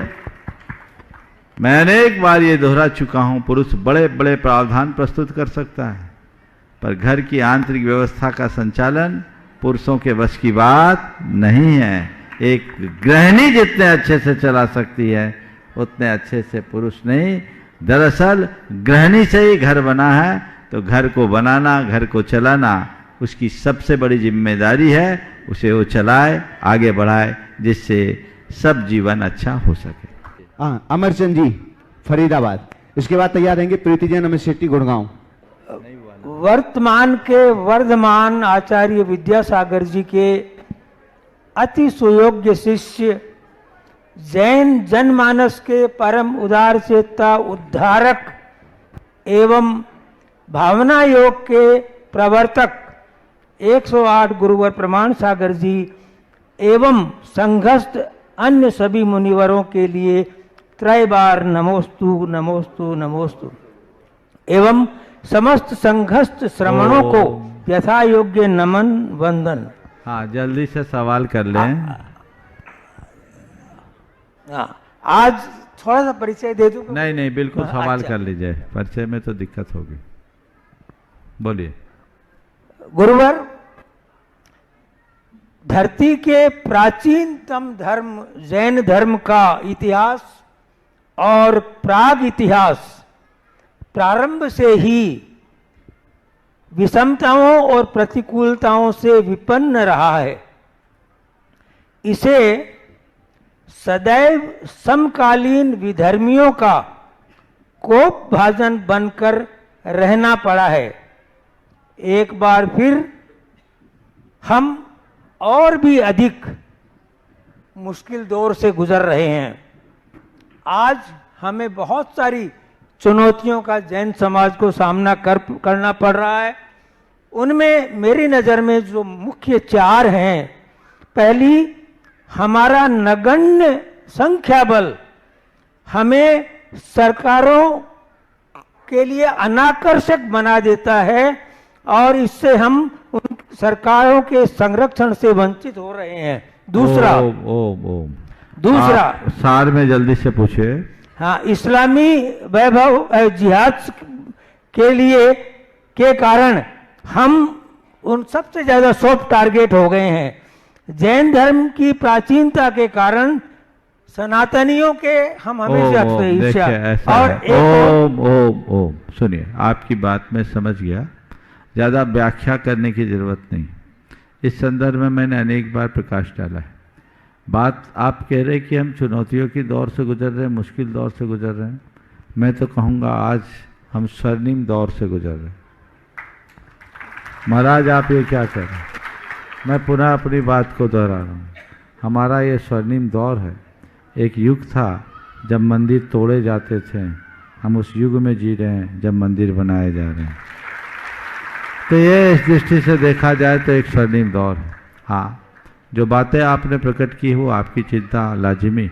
Speaker 6: मैं अनेक बार ये दोहरा चुका हूं, पुरुष बड़े बड़े प्रावधान प्रस्तुत कर सकता है, पर घर की आंतरिक व्यवस्था का संचालन पुरुषों के वश की बात नहीं है। एक गृहिणी जितने अच्छे से चला सकती है उतने अच्छे से पुरुष नहीं। दरअसल गृहिणी से ही घर बना है, तो घर को बनाना, घर को चलाना उसकी सबसे बड़ी जिम्मेदारी है। उसे वो चलाए, आगे बढ़ाए, जिससे सब जीवन अच्छा हो सके।
Speaker 5: अमरचंद जी फरीदाबाद, इसके बाद तैयार रहेंगे प्रीति जैन अमित शेट्टी गुड़गांव।
Speaker 11: वर्तमान के वर्धमान आचार्य विद्यासागर जी के अति सुयोग्य शिष्य, जैन जनमानस के परम उदार चेता उद्धारक एवं भावना योग के प्रवर्तक 108 गुरुवर प्रमाण सागर जी एवं संघस्थ अन्य सभी मुनिवरों के लिए त्रय बार नमोस्तु नमोस्तु नमोस्तु एवं समस्त संघस्थ श्रमणों को यथा योग्य नमन वंदन।
Speaker 6: हाँ, जल्दी से सवाल कर लें।
Speaker 11: आज थोड़ा सा परिचय दे दूं?
Speaker 6: नहीं, बिल्कुल सवाल कर लीजिए, परिचय में तो दिक्कत होगी। बोलिए।
Speaker 11: गुरुवर, धरती के प्राचीनतम धर्म जैन धर्म का इतिहास और प्राग इतिहास प्रारंभ से ही विषमताओं और प्रतिकूलताओं से विपन्न रहा है। इसे सदैव समकालीन विधर्मियों का कोप भाजन बनकर रहना पड़ा है। एक बार फिर हम और भी अधिक मुश्किल दौर से गुजर रहे हैं। आज हमें बहुत सारी चुनौतियों का जैन समाज को सामना करना पड़ रहा है। उनमें मेरी नज़र में जो मुख्य 4 हैं, पहली, हमारा नगण्य संख्या बल हमें सरकारों के लिए अनाकर्षक बना देता है और इससे हम उन सरकारों के संरक्षण से वंचित हो रहे हैं। दूसरा दूसरा
Speaker 6: सार में जल्दी से पूछे।
Speaker 11: हाँ, इस्लामी वैभव जिहाद के लिए के कारण हम उन सबसे ज्यादा सॉफ्ट टारगेट हो गए हैं। जैन धर्म की प्राचीनता के कारण सनातनियों के हम हमेशा ईर्ष्या और
Speaker 6: ओम सुनिए, आपकी बात में समझ गया, ज़्यादा व्याख्या करने की जरूरत नहीं। इस संदर्भ में मैंने अनेक बार प्रकाश डाला है। बात आप कह रहे कि हम चुनौतियों की दौर से गुजर रहे हैं, मुश्किल दौर से गुजर रहे हैं। मैं तो कहूँगा आज हम स्वर्णिम दौर से गुजर रहे हैं। महाराज आप ये क्या कर रहे हैं? मैं पुनः अपनी बात को दोहरा रहा हूँ। हमारा ये स्वर्णिम दौर है। एक युग था जब मंदिर तोड़े जाते थे, हम उस युग में जी रहे हैं जब मंदिर बनाए जा रहे हैं। तो ये इस दृष्टि से देखा जाए तो एक स्वर्णिम दौर है। हाँ, जो बातें आपने प्रकट की हो, आपकी चिंता लाजिमी,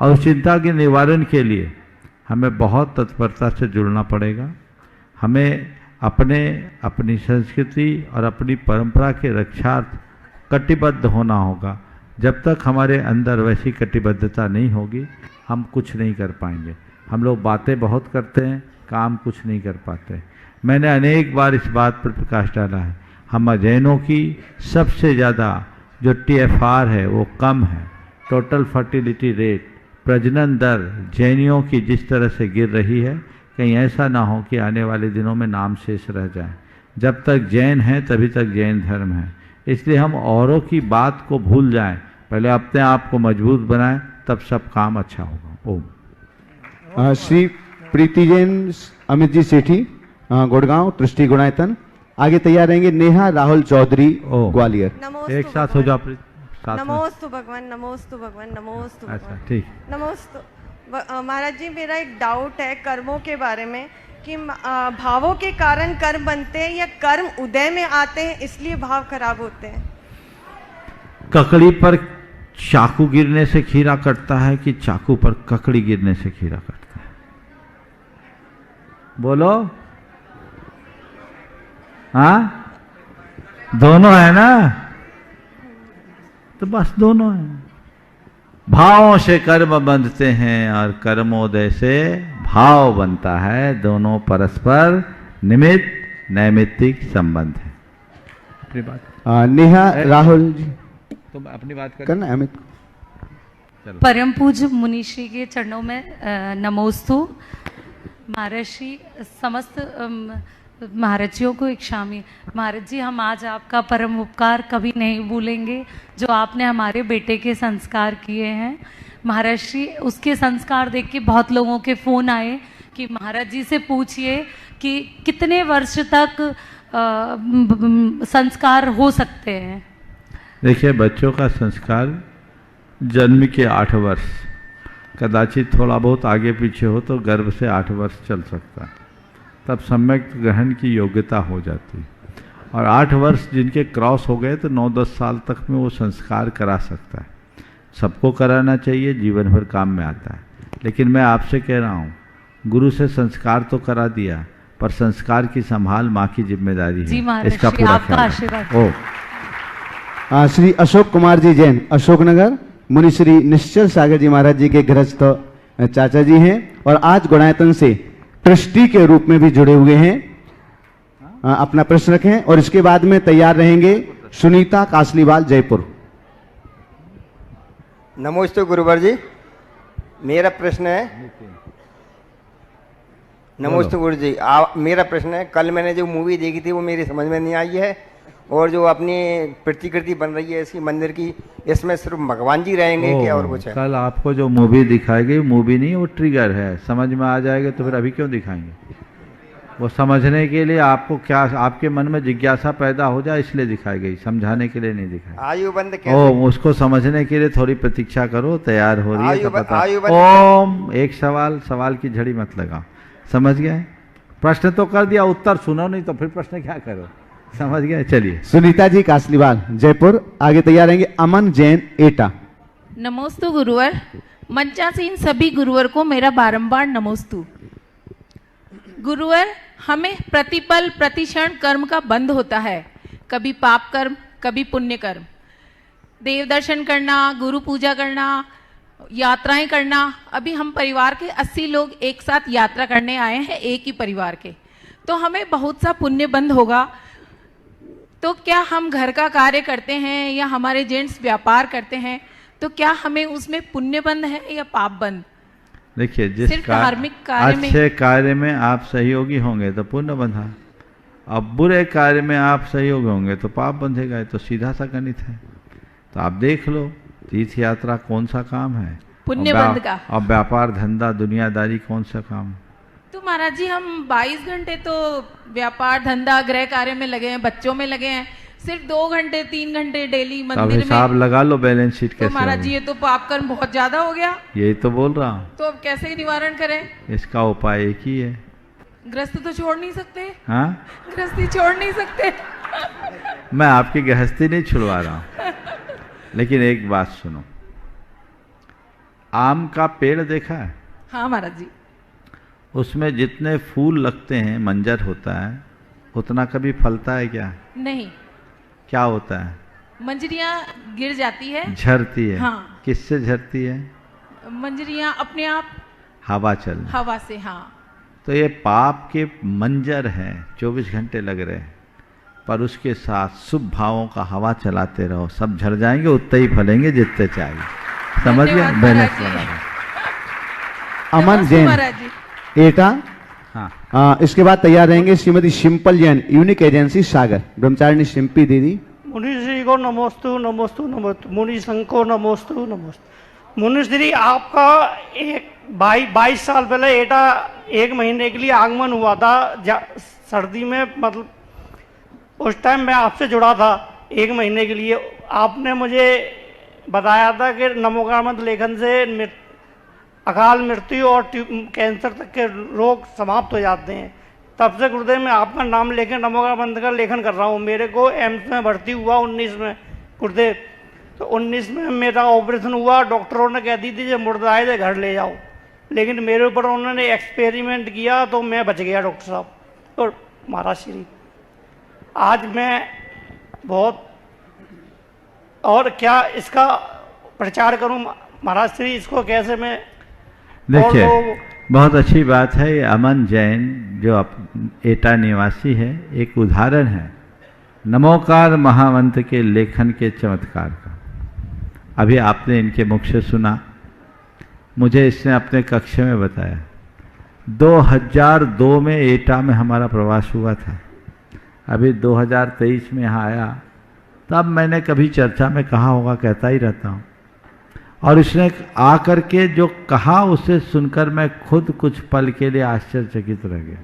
Speaker 6: और उस चिंता के निवारण के लिए हमें बहुत तत्परता से जुड़ना पड़ेगा। हमें अपनी संस्कृति और अपनी परंपरा के रक्षार्थ कटिबद्ध होना होगा। जब तक हमारे अंदर वैसी कटिबद्धता नहीं होगी, हम कुछ नहीं कर पाएंगे। हम लोग बातें बहुत करते हैं, काम कुछ नहीं कर पाते। मैंने अनेक बार इस बात पर प्रकाश डाला है। हम जैनों की सबसे ज़्यादा जो TFR है वो कम है, टोटल फर्टिलिटी रेट, प्रजनन दर जैनियों की जिस तरह से गिर रही है, कहीं ऐसा ना हो कि आने वाले दिनों में नाम शेष रह जाए। जब तक जैन हैं तभी तक जैन धर्म है। इसलिए हम औरों की बात को भूल जाएं, पहले अपने आप को मजबूत बनाएं, तब सब काम अच्छा होगा। ओम।
Speaker 5: श्री प्रीति जैन, अमित जी सेठी, गुड़गांव, ट्रस्टी गुणायतन। आगे तैयार रहेंगे नेहा राहुल चौधरी, ग्वालियर।
Speaker 6: एक साथ हो जाओ।
Speaker 12: नमोस्तु भगवान, नमोस्तु भगवान, नमोस्तु भगवान।
Speaker 6: अच्छा, ठीक।
Speaker 12: नमोस्तु महाराज जी, मेरा एक डाउट है कर्मों के बारे में कि भावों के कारण कर्म बनते हैं या कर्म उदय में आते हैं इसलिए भाव खराब होते हैं?
Speaker 6: ककड़ी पर चाकू गिरने से खीरा कटता है कि चाकू पर ककड़ी गिरने से खीरा कटता है? बोलो। हाँ, दोनों है ना? तो बस दोनों है। भावों से कर्म बंधते हैं और कर्मोदय से भाव बनता है। दोनों परस्पर निमित्त नैमित्तिक संबंध है। अपनी बात
Speaker 5: नेहा राहुल जी,
Speaker 6: तुम अपनी बात
Speaker 5: करना अमित।
Speaker 13: परम पूज्य मुनिश्री के चरणों में नमोस्तु। महर्षि समस्त महाराजियों को एक शामी। महाराज जी, हम आज आपका परम उपकार कभी नहीं भूलेंगे जो आपने हमारे बेटे के संस्कार किए हैं। महर्षि, उसके संस्कार देख के बहुत लोगों के फ़ोन आए कि महाराज जी से पूछिए कि कितने वर्ष तक संस्कार हो सकते हैं।
Speaker 6: देखिए, बच्चों का संस्कार जन्म के 8 वर्ष, कदाचित थोड़ा बहुत आगे पीछे हो तो गर्भ से 8 वर्ष चल सकता है, तब सम्यक ग्रहण की योग्यता हो जाती है। और 8 वर्ष जिनके क्रॉस हो गए तो 9-10 साल तक में वो संस्कार करा सकता है। सबको कराना चाहिए, जीवन भर काम में आता है। लेकिन मैं आपसे कह रहा हूँ, गुरु से संस्कार तो करा दिया, पर संस्कार की संभाल माँ की जिम्मेदारी है। इसका पूरा ख्याल।
Speaker 5: श्री अशोक कुमार जी जैन, अशोकनगर, मुनि श्री निश्चल सागर जी महाराज जी के गृहस्थ चाचा जी हैं और आज गुणायतन से ट्रस्टी के रूप में भी जुड़े हुए हैं। अपना प्रश्न रखें और इसके बाद में तैयार रहेंगे सुनीता कासलीवाल जयपुर।
Speaker 14: नमस्ते गुरुवर जी, मेरा प्रश्न है। नमस्ते गुरु जी, मेरा प्रश्न है, कल मैंने जो मूवी देखी थी वो मेरी समझ में नहीं आई है, और जो अपनी प्रतिकृति बन रही है इसकी मंदिर की, इसमें सिर्फ भगवान जी रहेंगे क्या और कुछ है?
Speaker 6: कल आपको जो मूवी दिखाई गई मूवी नहीं, वो ट्रिगर है, समझ में आ जाएगा तो फिर अभी क्यों दिखाएंगे? वो समझने के लिए आपको क्या, आपके मन में जिज्ञासा पैदा हो जाए इसलिए दिखाई गई, समझाने के लिए नहीं दिखाई।
Speaker 14: आयु बंद कैसे?
Speaker 6: उसको समझने के लिए थोड़ी प्रतीक्षा करो, तैयार हो रही है तो पता। ओम, एक सवाल की झड़ी मत लगाओ, समझ गए? प्रश्न तो कर दिया, उत्तर सुनो नहीं तो फिर प्रश्न क्या करो, समझ गए? चलिए।
Speaker 5: सुनीता जी कासलीवाल जयपुर। आगे तैयार रहेंगे अमन जैन एटा।
Speaker 15: नमोस्तु गुरुवर, मंचासीन सभी गुरुवर को मेरा बारंबार नमोस्तु। गुरुवर, हमें प्रतिपल प्रतिक्षण कर्म का बंध होता है, कभी पाप कर्म कभी पुण्य कर्म। देव दर्शन करना, गुरु पूजा करना, यात्राएं करना। अभी हम परिवार के 80 लोग एक साथ यात्रा करने आए हैं, एक ही परिवार के, तो हमें बहुत सा पुण्य बंध होगा। तो क्या हम घर का कार्य करते हैं या हमारे जेंट्स व्यापार करते हैं, तो क्या हमें उसमें पुण्य बंध है या पाप बंध?
Speaker 6: देखिए, जिस
Speaker 15: धार्मिक कार्य में,
Speaker 6: अच्छे कार्य में आप सहयोगी होंगे तो पुण्य बंधा, अब बुरे कार्य में आप सहयोगी होंगे तो पाप बंधेगा। ये तो सीधा सा गणित है। तो आप देख लो, तीर्थ यात्रा कौन सा काम है,
Speaker 15: पुण्य बंध का,
Speaker 6: और व्यापार धंधा दुनियादारी कौन सा काम है?
Speaker 15: तो महाराज जी हम 22 घंटे तो व्यापार धंधा गृह कार्य में लगे हैं, बच्चों में लगे हैं, सिर्फ 2 घंटे 3 घंटे डेली मंदिर में।
Speaker 6: हिसाब लगा लो बैलेंस शीट कैसे।
Speaker 15: तो महाराज जी ये तो पाप कर्म बहुत ज्यादा हो गया।
Speaker 6: यही तो बोल रहा हूँ।
Speaker 15: तो अब कैसे निवारण करें?
Speaker 6: इसका उपाय एक ही है,
Speaker 15: गृहस्थ तो छोड़ नहीं सकते।
Speaker 6: हाँ,
Speaker 15: गृहस्थी छोड़ नहीं सकते।
Speaker 6: मैं आपकी गृहस्थी नहीं छुड़वा रहा हूँ, लेकिन एक बात सुनो, आम का पेड़ देखा है?
Speaker 15: हाँ महाराज जी।
Speaker 6: उसमें जितने फूल लगते हैं, मंजर होता है, उतना कभी फलता है क्या?
Speaker 15: नहीं।
Speaker 6: क्या होता है?
Speaker 15: मंजरियां गिर जाती है,
Speaker 6: झरती है।
Speaker 15: हाँ।
Speaker 6: किससे झरती है?
Speaker 15: मंजरियां अपने आप,
Speaker 6: हवा चल,
Speaker 15: हवा से। हाँ।
Speaker 6: तो ये पाप के मंजर हैं, 24 घंटे लग रहे हैं, पर उसके साथ शुभ भावों का हवा चलाते रहो, सब झड़ जाएंगे, उतने ही फलेंगे जितने चाहिए। समझ गए? बैलेंस लगा।
Speaker 5: अमन जैन एटा।
Speaker 6: हाँ।
Speaker 5: इसके बाद तैयार रहेंगे Shrimati Simple Jain, unique agency Sagar. ब्रह्मचारिणी सिंपी दीदी।
Speaker 16: मुनि श्री को नमोस्तु नमोस्तु नमोस्तु। मुनि संघ को नमोस्तु नमोस्तु। मुनि श्री, आपका 22 साल पहले एटा 1 महीने के लिए आगमन हुआ था, सर्दी में, मतलब उस टाइम मैं आपसे जुड़ा था 1 महीने के लिए। आपने मुझे बताया था कि नमोकामंत्र लेखन से अकाल मृत्यु और कैंसर तक के रोग समाप्त हो जाते हैं। तब से गुरुदेव मैं आपका नाम लेकर नमोकामंत्र का लेखन कर रहा हूँ। मेरे को एम्स में भर्ती हुआ 19 में गुरुदेव, तो 19 में मेरा ऑपरेशन हुआ। डॉक्टरों ने कह दी थी जब मुर्दा आए थे घर ले जाओ, लेकिन मेरे ऊपर उन्होंने एक्सपेरिमेंट किया तो मैं बच गया डॉक्टर साहब। और महाराज श्री, आज मैं बहुत, और क्या इसका प्रचार करूं महाराज श्री, इसको कैसे मैं?
Speaker 6: देखिए, बहुत अच्छी बात है। ये अमन जैन जो एटा निवासी है, एक उदाहरण है नमोकार महामंत्र के लेखन के चमत्कार का। अभी आपने इनके मुख से सुना, मुझे इसने अपने कक्ष में बताया। 2002 में एटा में हमारा प्रवास हुआ था, अभी 2023 में यहाँ आया, तब मैंने कभी चर्चा में कहा होगा, कहता ही रहता हूँ। और इसने आकर के जो कहा उसे सुनकर मैं खुद कुछ पल के लिए आश्चर्यचकित रह गया।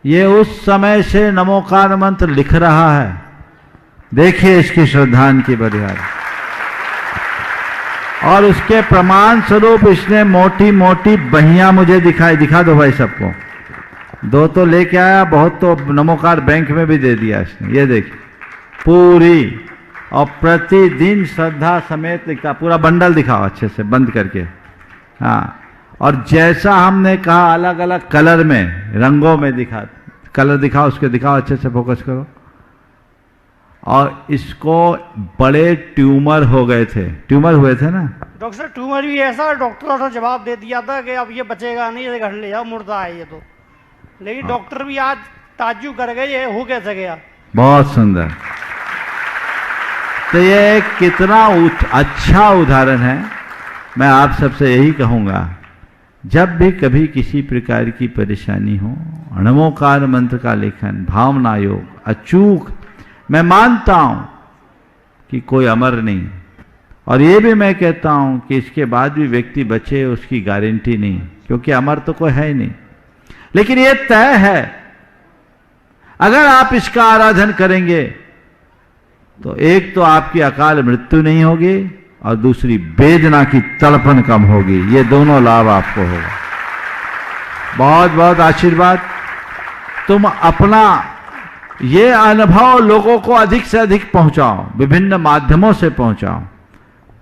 Speaker 6: ये उस समय से नमोकार मंत्र लिख रहा है, देखिए इसकी श्रद्धान की बरियार। और उसके प्रमाण स्वरूप इसने मोटी मोटी बहियां मुझे दिखा दो भाई सबको। 2 तो लेके आया, बहुत तो नमोकार बैंक में भी दे दिया इसने। ये देखिए पूरी, और प्रतिदिन श्रद्धा समेत लिखा, पूरा बंडल दिखाओ अच्छे से बंद करके। हाँ, और जैसा हमने कहा अलग अलग कलर में, रंगों में दिखा, कलर दिखाओ, उसके दिखाओ, अच्छे से फोकस करो। और इसको बड़े ट्यूमर हो गए थे, ट्यूमर हुए थे ना
Speaker 16: डॉक्टर साहब? ट्यूमर भी ऐसा, डॉक्टरों ने जवाब दे दिया था कि अब ये बचेगा नहीं, ये घर ले जाओ, मुर्दा है ये तो। लेकिन डॉक्टर भी आज ताज्जुब कर गए, ये हो कैसे गया।
Speaker 6: बहुत सुंदर। तो ये कितना अच्छा उदाहरण है। मैं आप सबसे यही कहूँगा, जब भी कभी किसी प्रकार की परेशानी हो, नमोकार मंत्र का लेखन, भावना योग, अचूक। मैं मानता हूँ कि कोई अमर नहीं, और ये भी मैं कहता हूँ कि इसके बाद भी व्यक्ति बचे उसकी गारंटी नहीं, क्योंकि अमर तो कोई है ही नहीं। लेकिन ये तय है, अगर आप इसका आराधन करेंगे तो एक तो आपकी अकाल मृत्यु नहीं होगी और दूसरी वेदना की तड़पन कम होगी। ये दोनों लाभ आपको होगा। बहुत बहुत आशीर्वाद। तुम अपना ये अनुभव लोगों को अधिक से अधिक पहुंचाओ, विभिन्न माध्यमों से पहुंचाओ,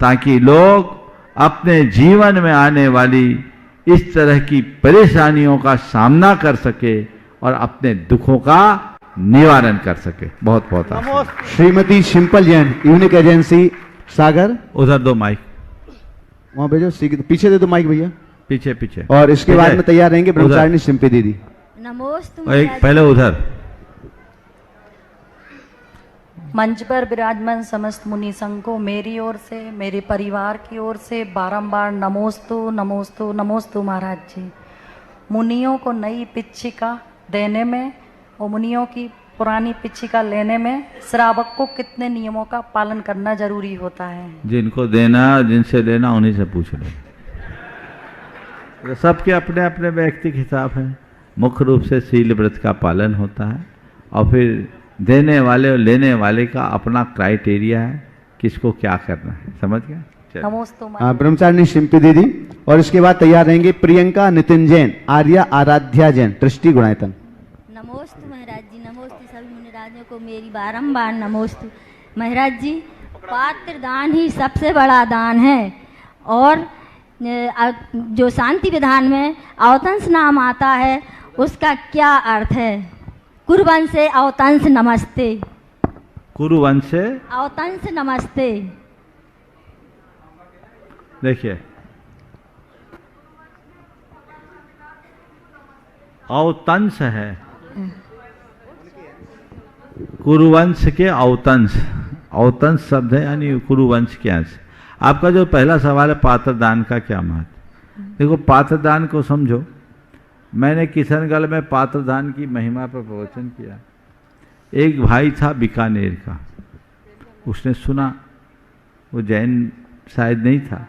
Speaker 6: ताकि लोग अपने जीवन में आने वाली इस तरह की परेशानियों का सामना कर सके और अपने दुखों का निवारण कर सके। बहुत बहुत आभार।
Speaker 5: श्रीमती शिंपल जैन, यूनिक एजेंसी सागर।
Speaker 6: उधर दो माइक,
Speaker 5: वहां भेजो, पीछे दे दो माइक भैया,
Speaker 6: पीछे पीछे।
Speaker 5: और इसके बाद में तैयार रहेंगे ब्रह्मचारिणी शिंपी दीदी।
Speaker 17: नमोस्तु।
Speaker 6: पहले उधर
Speaker 17: मंच पर विराजमान समस्त मुनि संघ को मेरी ओर से, मेरे परिवार की ओर से बारंबार नमोस्तु नमोस्तु नमोस्तु महाराज जी। मुनियों को नई पिच्छिका देने में और मुनियों की पुरानी पिच्छिका लेने में श्रावक को कितने नियमों का पालन करना जरूरी होता है?
Speaker 6: जिनको देना, जिनसे लेना, उन्हीं से पूछ लो। सबके अपने अपने व्यक्तिगत हिसाब है। मुख्य रूप से शील व्रत का पालन होता है, और फिर देने वाले और लेने वाले का अपना क्राइटेरिया है, किसको क्या करना है। समझ गए?
Speaker 5: ब्रह्मचारिणी शिंपी दीदी, और इसके बाद तैयार रहेंगे प्रियंका नितिन जैन, आर्या आराध्या जैन, ट्रस्टी गुणायतन।
Speaker 18: नमोस्तु महाराज जी। नमोस्तु सभी मुनिराजों को मेरी बारंबार नमोस्तु। महाराज जी, पात्र दान ही सबसे बड़ा दान है, और जो शांति विधान में अवतंस नाम आता है उसका क्या अर्थ है? कुरुवंश से अवतंस नमस्ते।
Speaker 6: कुरुवंश से
Speaker 18: अवतंस नमस्ते।
Speaker 6: देखिए, अवतंस है, कुरुवंश के अवतंस। अवतंस शब्द है यानी कुरुवंश के अंश। आपका जो पहला सवाल है पात्र दान का क्या महत्व, देखो पात्र दान को समझो। मैंने किशनगढ़ में पात्र दान की महिमा पर प्रवचन किया। एक भाई था बीकानेर का, उसने सुना, वो जैन शायद नहीं था,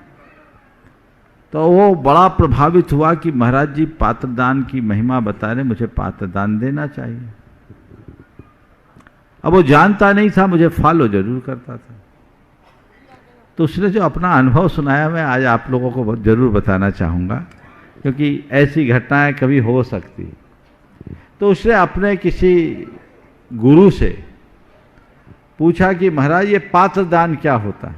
Speaker 6: तो वो बड़ा प्रभावित हुआ कि महाराज जी पात्र दान की महिमा बता रहे, मुझे पात्र दान देना चाहिए। अब वो जानता नहीं था, मुझे फॉलो जरूर करता था। तो उसने जो अपना अनुभव सुनाया, मैं आज आप लोगों को जरूर बताना चाहूँगा, क्योंकि ऐसी घटनाएं कभी हो सकती। तो उसने अपने किसी गुरु से पूछा कि महाराज ये पात्र दान क्या होता है?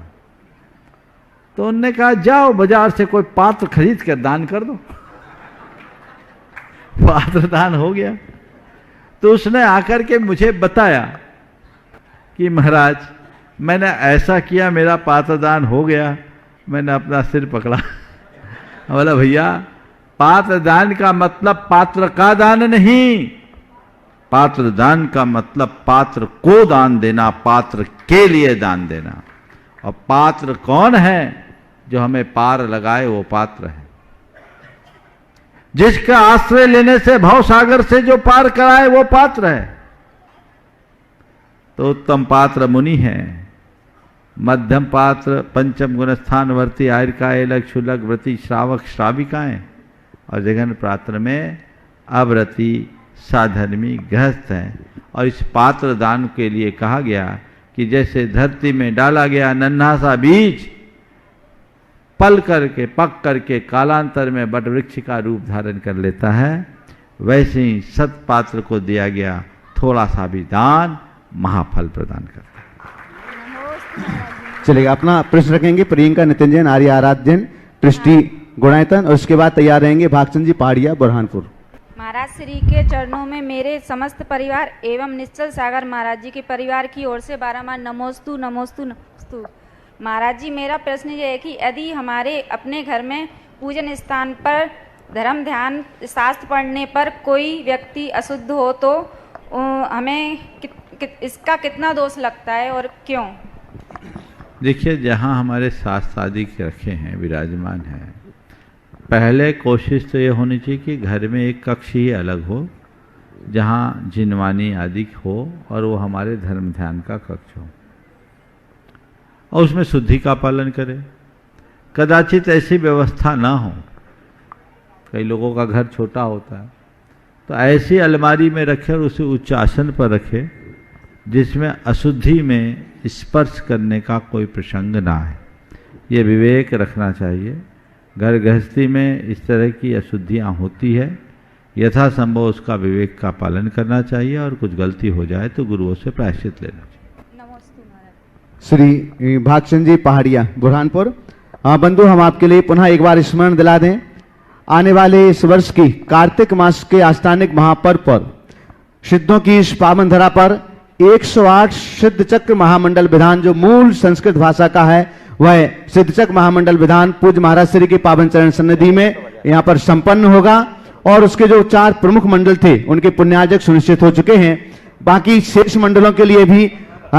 Speaker 6: तो उन्होंने कहा जाओ बाजार से कोई पात्र खरीद कर दान कर दो। पात्र दान हो गया। तो उसने आकर के मुझे बताया कि महाराज मैंने ऐसा किया, मेरा पात्र दान हो गया। मैंने अपना सिर पकड़ा, बोला भैया पात्र दान का मतलब पात्र का दान नहीं, पात्र दान का मतलब पात्र को दान देना, पात्र के लिए दान देना। और पात्र कौन है? जो हमें पार लगाए वो पात्र है, जिसका आश्रय लेने से भव सागर से जो पार कराए वो पात्र है। तो उत्तम पात्र मुनि है, मध्यम पात्र पंचम गुण स्थानवर्ती आयरकाय लग क्षुलग व्रती श्रावक श्राविकाएं, और जघन पात्र में अव्रती साधर्मी गृहस्थ हैं। और इस पात्र दान के लिए कहा गया कि जैसे धरती में डाला गया नन्हा सा बीज पल करके पक करके कालांतर में बट वृक्ष का रूप धारण कर लेता है, वैसे ही सत्पात्र को दिया गया थोड़ा सा भी दान महाफल प्रदान करता है।
Speaker 5: चलेगा, अपना प्रश्न रखेंगे प्रियंका नितिन जैन, आर्य आराध्य जैन, ट्रस्टी गुणायतन, और उसके बाद तैयार रहेंगे भागचंद जी पहाड़िया बुरहानपुर।
Speaker 19: महाराज श्री के चरणों में मेरे समस्त परिवार एवं निश्चल सागर महाराज जी के परिवार की ओर से बारंबार नमोस्तु नमोस्तु नमोस्तु। महाराज जी, मेरा प्रश्न ये है कि यदि हमारे अपने घर में पूजन स्थान पर धर्म ध्यान शास्त्र पढ़ने पर कोई व्यक्ति अशुद्ध हो तो हमें इसका कितना दोष लगता है और क्यों?
Speaker 6: देखिए, जहाँ हमारे साथ शादी के रखे हैं, विराजमान हैं, पहले कोशिश तो ये होनी चाहिए कि घर में एक कक्ष ही अलग हो जहाँ जिनवानी आदि हो और वो हमारे धर्म ध्यान का कक्ष हो और उसमें शुद्धि का पालन करें। कदाचित ऐसी व्यवस्था ना हो, कई लोगों का घर छोटा होता है, तो ऐसी अलमारी में रखे और उसे उच्च आसन पर रखे जिसमें अशुद्धि में स्पर्श करने का कोई प्रसंग ना है। ये विवेक रखना चाहिए। घर गृहस्थी में इस तरह की अशुद्धियाँ होती है, यथासंभव उसका विवेक का पालन करना चाहिए और कुछ गलती हो जाए तो गुरुओं से प्रायश्चित लेना चाहिए।
Speaker 5: श्री भागचंद जी पहाड़िया बुरहानपुर। बंधु, हम आपके लिए पुनः एक बार स्मरण दिला दें, आने वाले इस वर्ष की कार्तिक मास के आस्थानिक महापर्व पर सिद्धों की इस पावन धरा पर 108 सिद्ध चक्र महामंडल विधान, जो मूल संस्कृत भाषा का है, वह सिद्ध चक्र महामंडल विधान पूज्य महाराज श्री के पावन चरण सन्निधि में यहाँ पर संपन्न होगा और उसके जो 4 प्रमुख मंडल थे उनके पुण्यार्जक सुनिश्चित हो चुके हैं। बाकी शेष मंडलों के लिए भी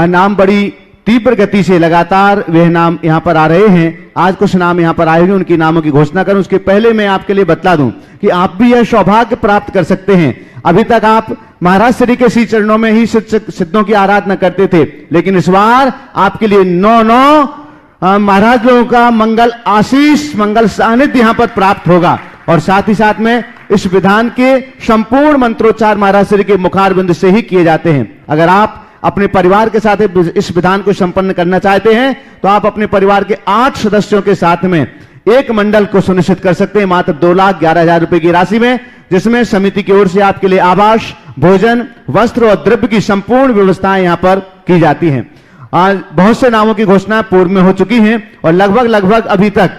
Speaker 5: नाम बड़ी तीव्र गति से लगातार वे नाम यहाँ पर आ रहे हैं। आज कुछ नाम यहाँ पर आए हुए, उनकी नामों की घोषणा करूं उसके पहले मैं आपके लिए बतला दूं कि आप भी यह सौभाग्य प्राप्त कर सकते हैं। अभी तक आप महाराज श्री के श्री चरणों में ही सिद्धों की आराधना करते थे, लेकिन इस बार आपके लिए 9 महाराज लोगों का मंगल आशीष, मंगल सानिध्य यहाँ पर प्राप्त होगा और साथ ही साथ में इस विधान के संपूर्ण मंत्रोच्चार महाराज श्री के मुखारबिंद से ही किए जाते हैं। अगर आप अपने परिवार के साथ इस विधान को संपन्न करना चाहते हैं तो आप अपने परिवार के 8 सदस्यों के साथ में एक मंडल को सुनिश्चित कर सकते हैं मात्र 2,11,000 रुपए की राशि में, जिसमें समिति की ओर से आपके लिए आवास, भोजन, वस्त्र और द्रव्य की संपूर्ण व्यवस्थाएं यहां पर की जाती हैं। आज बहुत से नामों की घोषणा पूर्व में हो चुकी हैं और लगभग अभी तक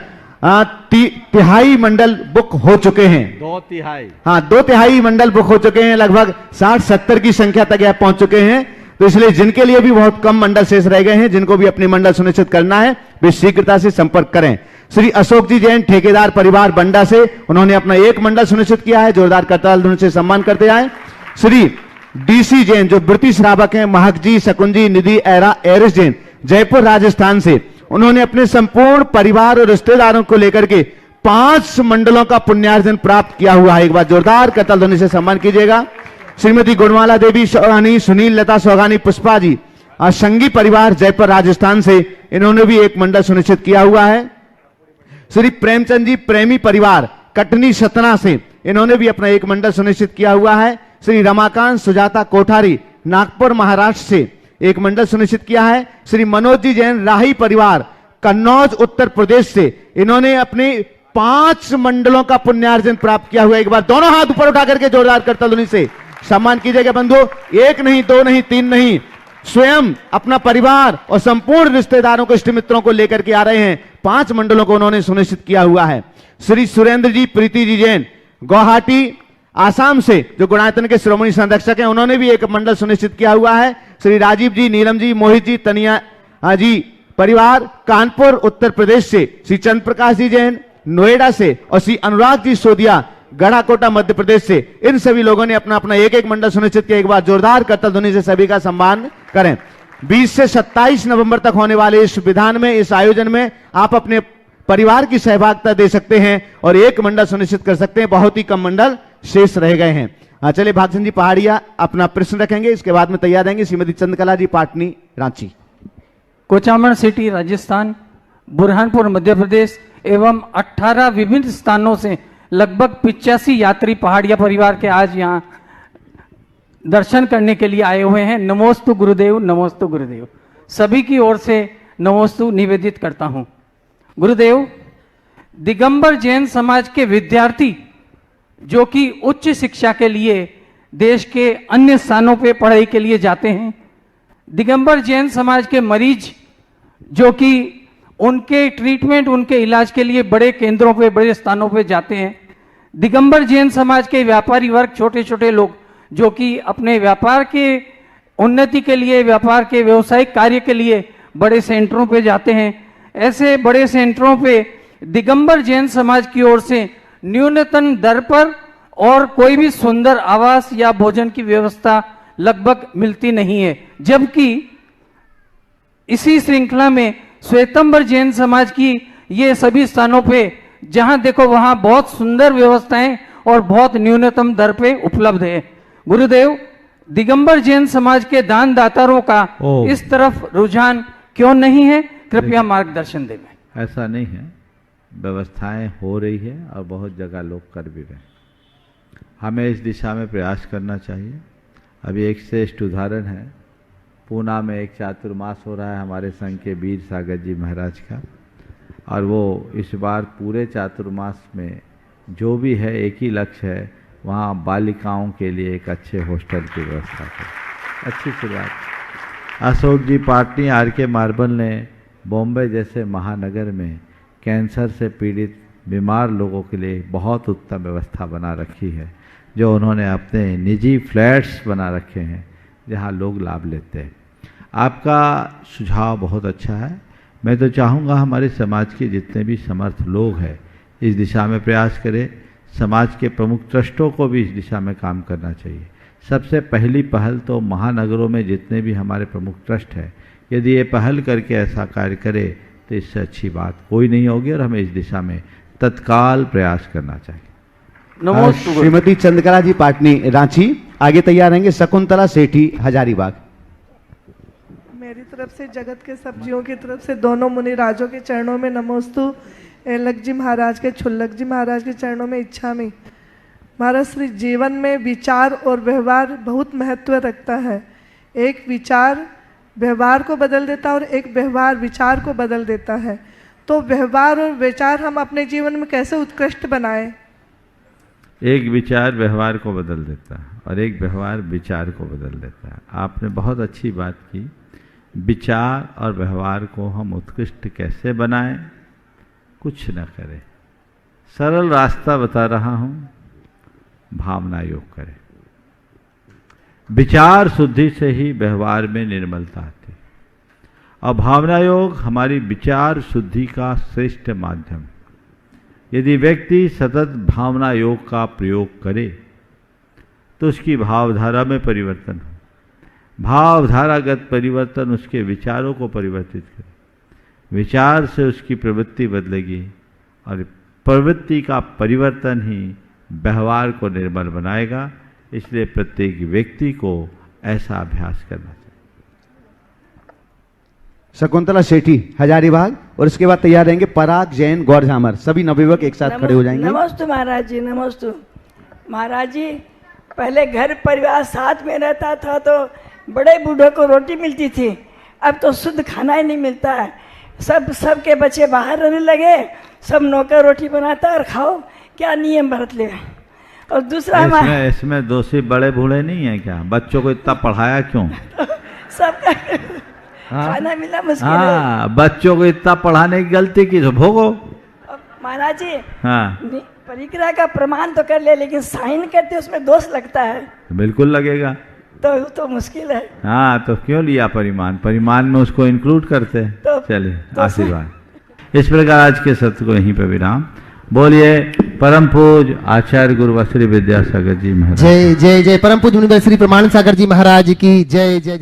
Speaker 5: 3/3 मंडल बुक हो चुके हैं।
Speaker 6: 2/3
Speaker 5: हाँ, 2/3 मंडल बुक हो चुके हैं। लगभग 60-70 की संख्या तक यह पहुंच चुके हैं। तो इसलिए जिनके लिए भी बहुत कम मंडल शेष रह गए हैं, जिनको भी अपनी मंडल सुनिश्चित करना है, वे शीघ्रता से संपर्क करें। श्री अशोक जी जैन, ठेकेदार परिवार बंडा से, उन्होंने अपना एक मंडल सुनिश्चित किया है। जोरदार करताल ध्वनि से सम्मान करते आए। श्री डीसी जैन, जो वृत्ति श्रावक हैं, महक जी, शकुन जी, निधि एरिस जैन, जयपुर राजस्थान से, उन्होंने अपने संपूर्ण परिवार और रिश्तेदारों को लेकर के 5 मंडलों का पुण्यार्जन प्राप्त किया हुआ है। एक बार जोरदार करताल ध्वनि से सम्मान कीजिएगा। श्रीमती गुणमाला देवी सौगानी, सुनील लता सौगानी, पुष्पा जी, संगी परिवार जयपुर राजस्थान से, इन्होंने भी एक मंडल सुनिश्चित किया हुआ है। श्री प्रेमचंद जी प्रेमी परिवार कटनी सतना से, इन्होंने भी अपना एक मंडल सुनिश्चित किया हुआ है। श्री रमाकांत सुजाता कोठारी नागपुर महाराष्ट्र से एक मंडल सुनिश्चित किया है। श्री मनोज जी जैन राही परिवार कन्नौज उत्तर प्रदेश से, इन्होंने अपने 5 मंडलों का पुण्यार्जन प्राप्त किया हुआ है। एक बार दोनों हाथ ऊपर उठा करके जोरदार करताल ध्वनि से सम्मान कीजिएगा। बंधु, 1 नहीं, 2 नहीं, 3 नहीं, स्वयं अपना परिवार और संपूर्ण रिश्तेदारों को, इष्ट मित्रों को लेकर के आ रहे हैं। 5 मंडलों को उन्होंने सुनिश्चित किया हुआ है। श्री सुरेंद्र जी प्रीति जी जैन गुवाहाटी आसाम से, जो गुणायतन के श्रोमणी संरक्षक हैं, उन्होंने भी एक मंडल सुनिश्चित किया हुआ है। श्री राजीव जी, नीलम जी, मोहित जी, तनिया जी परिवार कानपुर उत्तर प्रदेश से, श्री चंद्र प्रकाश जी जैन नोएडा से और श्री अनुराग जी सोदिया गढ़ाकोटा मध्य प्रदेश से, इन सभी लोगों ने अपना अपना एक मंडल सुनिश्चित किया। एक बार जोरदार करताल ध्वनि से सभी का सम्मान करें। 20 से 27 नवंबर तक होने वाले इस विधान में, इस आयोजन में आप अपने परिवार की सहभागिता दे सकते हैं और एक मंडल सुनिश्चित कर सकते हैं। बहुत ही कम मंडल शेष रह गए हैं। चलिए भागचंद जी पहाड़िया अपना प्रश्न रखेंगे, इसके बाद में तैयार रहेंगे श्रीमती चंद्रकला जी पाटनी रांची।
Speaker 11: कोचामन सिटी राजस्थान, बुरहानपुर मध्य प्रदेश एवं 18 विभिन्न स्थानों से लगभग 85 यात्री पहाड़िया परिवार के आज यहाँ दर्शन करने के लिए आए हुए हैं। नमोस्तु गुरुदेव, नमोस्तु गुरुदेव। सभी की ओर से नमोस्तु निवेदित करता हूँ। गुरुदेव, दिगंबर जैन समाज के विद्यार्थी जो कि उच्च शिक्षा के लिए देश के अन्य स्थानों पे पढ़ाई के लिए जाते हैं, दिगंबर जैन समाज के मरीज जो कि उनके ट्रीटमेंट, उनके इलाज के लिए बड़े केंद्रों पे, बड़े स्थानों पे जाते हैं, दिगंबर जैन समाज के व्यापारी वर्ग, छोटे छोटे लोग जो कि अपने व्यापार के उन्नति के लिए, व्यापार के व्यवसायिक कार्य के लिए बड़े सेंटरों पे जाते हैं, ऐसे बड़े सेंटरों पे दिगंबर जैन समाज की ओर से न्यूनतम दर पर और कोई भी सुंदर आवास या भोजन की व्यवस्था लगभग मिलती नहीं है। जबकि इसी श्रृंखला में श्वेतंबर जैन समाज की ये सभी स्थानों पे जहां देखो वहां बहुत सुंदर व्यवस्थाएं और बहुत न्यूनतम दर पे उपलब्ध है। गुरुदेव, दिगंबर जैन समाज के दान दातारों का इस तरफ रुझान क्यों नहीं है? कृपया मार्गदर्शन दें।
Speaker 6: ऐसा नहीं है, व्यवस्थाएं हो रही है और बहुत जगह लोग कर भी रहे हैं। हमें इस दिशा में प्रयास करना चाहिए। अभी एक श्रेष्ठ उदाहरण है, पूना में एक चातुर्मास हो रहा है हमारे संघ के वीर सागर जी महाराज का, और वो इस बार पूरे चातुर्मास में जो भी है एक ही लक्ष्य है, वहाँ बालिकाओं के लिए एक अच्छे हॉस्टल की व्यवस्था करें। अच्छी शुरुआत। अशोक जी पाटनी, आर के मार्बल ने बॉम्बे जैसे महानगर में कैंसर से पीड़ित बीमार लोगों के लिए बहुत उत्तम व्यवस्था बना रखी है, जो उन्होंने अपने निजी फ्लैट्स बना रखे हैं जहां लोग लाभ लेते हैं। आपका सुझाव बहुत अच्छा है। मैं तो चाहूँगा हमारे समाज के जितने भी समर्थ लोग हैं इस दिशा में प्रयास करें। समाज के प्रमुख ट्रस्टों को भी इस दिशा में काम करना चाहिए। सबसे पहली पहल तो महानगरों में जितने भी हमारे प्रमुख ट्रस्ट हैं, यदि ये पहल करके ऐसा कार्य करे तो इससे अच्छी बात कोई नहीं होगी, और हमें इस दिशा में तत्काल प्रयास करना चाहिए।
Speaker 5: श्रीमती चंद्रकला जी पाटनी, रांची। आगे तैयार रहेंगे शकुंतला सेठी, हजारीबाग।
Speaker 20: मेरी तरफ से, जगत के सब जीवों की तरफ से दोनों मुनि राजों के चरणों में नमोस्तु। एलक जी महाराज के, छुल्लक जी महाराज के चरणों में इच्छामि। महाराज श्री, जीवन में विचार और व्यवहार बहुत महत्व रखता है। एक विचार व्यवहार को बदल देता है और एक व्यवहार विचार को बदल देता है। तो व्यवहार और विचार हम अपने जीवन में कैसे उत्कृष्ट बनाएं?
Speaker 6: एक विचार व्यवहार को बदल देता है और एक व्यवहार विचार को बदल देता है। आपने बहुत अच्छी बात की। विचार और व्यवहार को हम उत्कृष्ट कैसे बनाएं? कुछ न करें, सरल रास्ता बता रहा हूं, भावना योग करें। विचार शुद्धि से ही व्यवहार में निर्मलता आती है, और भावना योग हमारी विचार शुद्धि का श्रेष्ठ माध्यम। यदि व्यक्ति सतत भावना योग का प्रयोग करे तो उसकी भावधारा में परिवर्तन हो, भावधारागत परिवर्तन उसके विचारों को परिवर्तित करे, विचार से उसकी प्रवृत्ति बदलेगी, और प्रवृत्ति का परिवर्तन ही व्यवहार को निर्मल बनाएगा। इसलिए प्रत्येक व्यक्ति को ऐसा अभ्यास करना चाहिए।
Speaker 5: शकुंतला सेठी, हजारीबाग। और इसके बाद तैयार रहेंगे पराग जैन, गौर झामर। सभी नवयुवक एक साथ खड़े हो जाएंगे।
Speaker 21: नमस्ते महाराज जी, नमस्ते महाराज जी। पहले घर परिवार साथ में रहता था तो बड़े बूढ़ों को रोटी मिलती थी, अब तो शुद्ध खाना ही नहीं मिलता है। सबके बच्चे बाहर रहने लगे, सब नौकर रोटी बनाता और खाओ, क्या नियम बरत ले। और दूसरा
Speaker 6: इसमें दोषी बड़े बूढ़े नहीं है क्या? बच्चों को इतना पढ़ाया क्यों?
Speaker 21: सबका खाना मिलना मुश्किल है।
Speaker 6: बच्चों को इतना पढ़ाने की गलती की तो भोगो।
Speaker 21: महाराज जी, परिक्रमा का प्रमाण तो कर ले, लेकिन साइन करते उसमें दोष लगता है।
Speaker 6: बिल्कुल लगेगा,
Speaker 21: तो मुश्किल है।
Speaker 6: हाँ, तो क्यों लिया परिमाण? परिमाण में उसको इंक्लूड करते हैं। तो चलिए, आशीर्वाद। इस प्रकार आज के सत्र को यहीं पर विराम। बोलिए परम पूज आचार्य गुरु श्री विद्यासागर जी महाराज।
Speaker 22: जय जय जय। परम पूज मुनि श्री प्रमाण सागर जी महाराज की जय जय।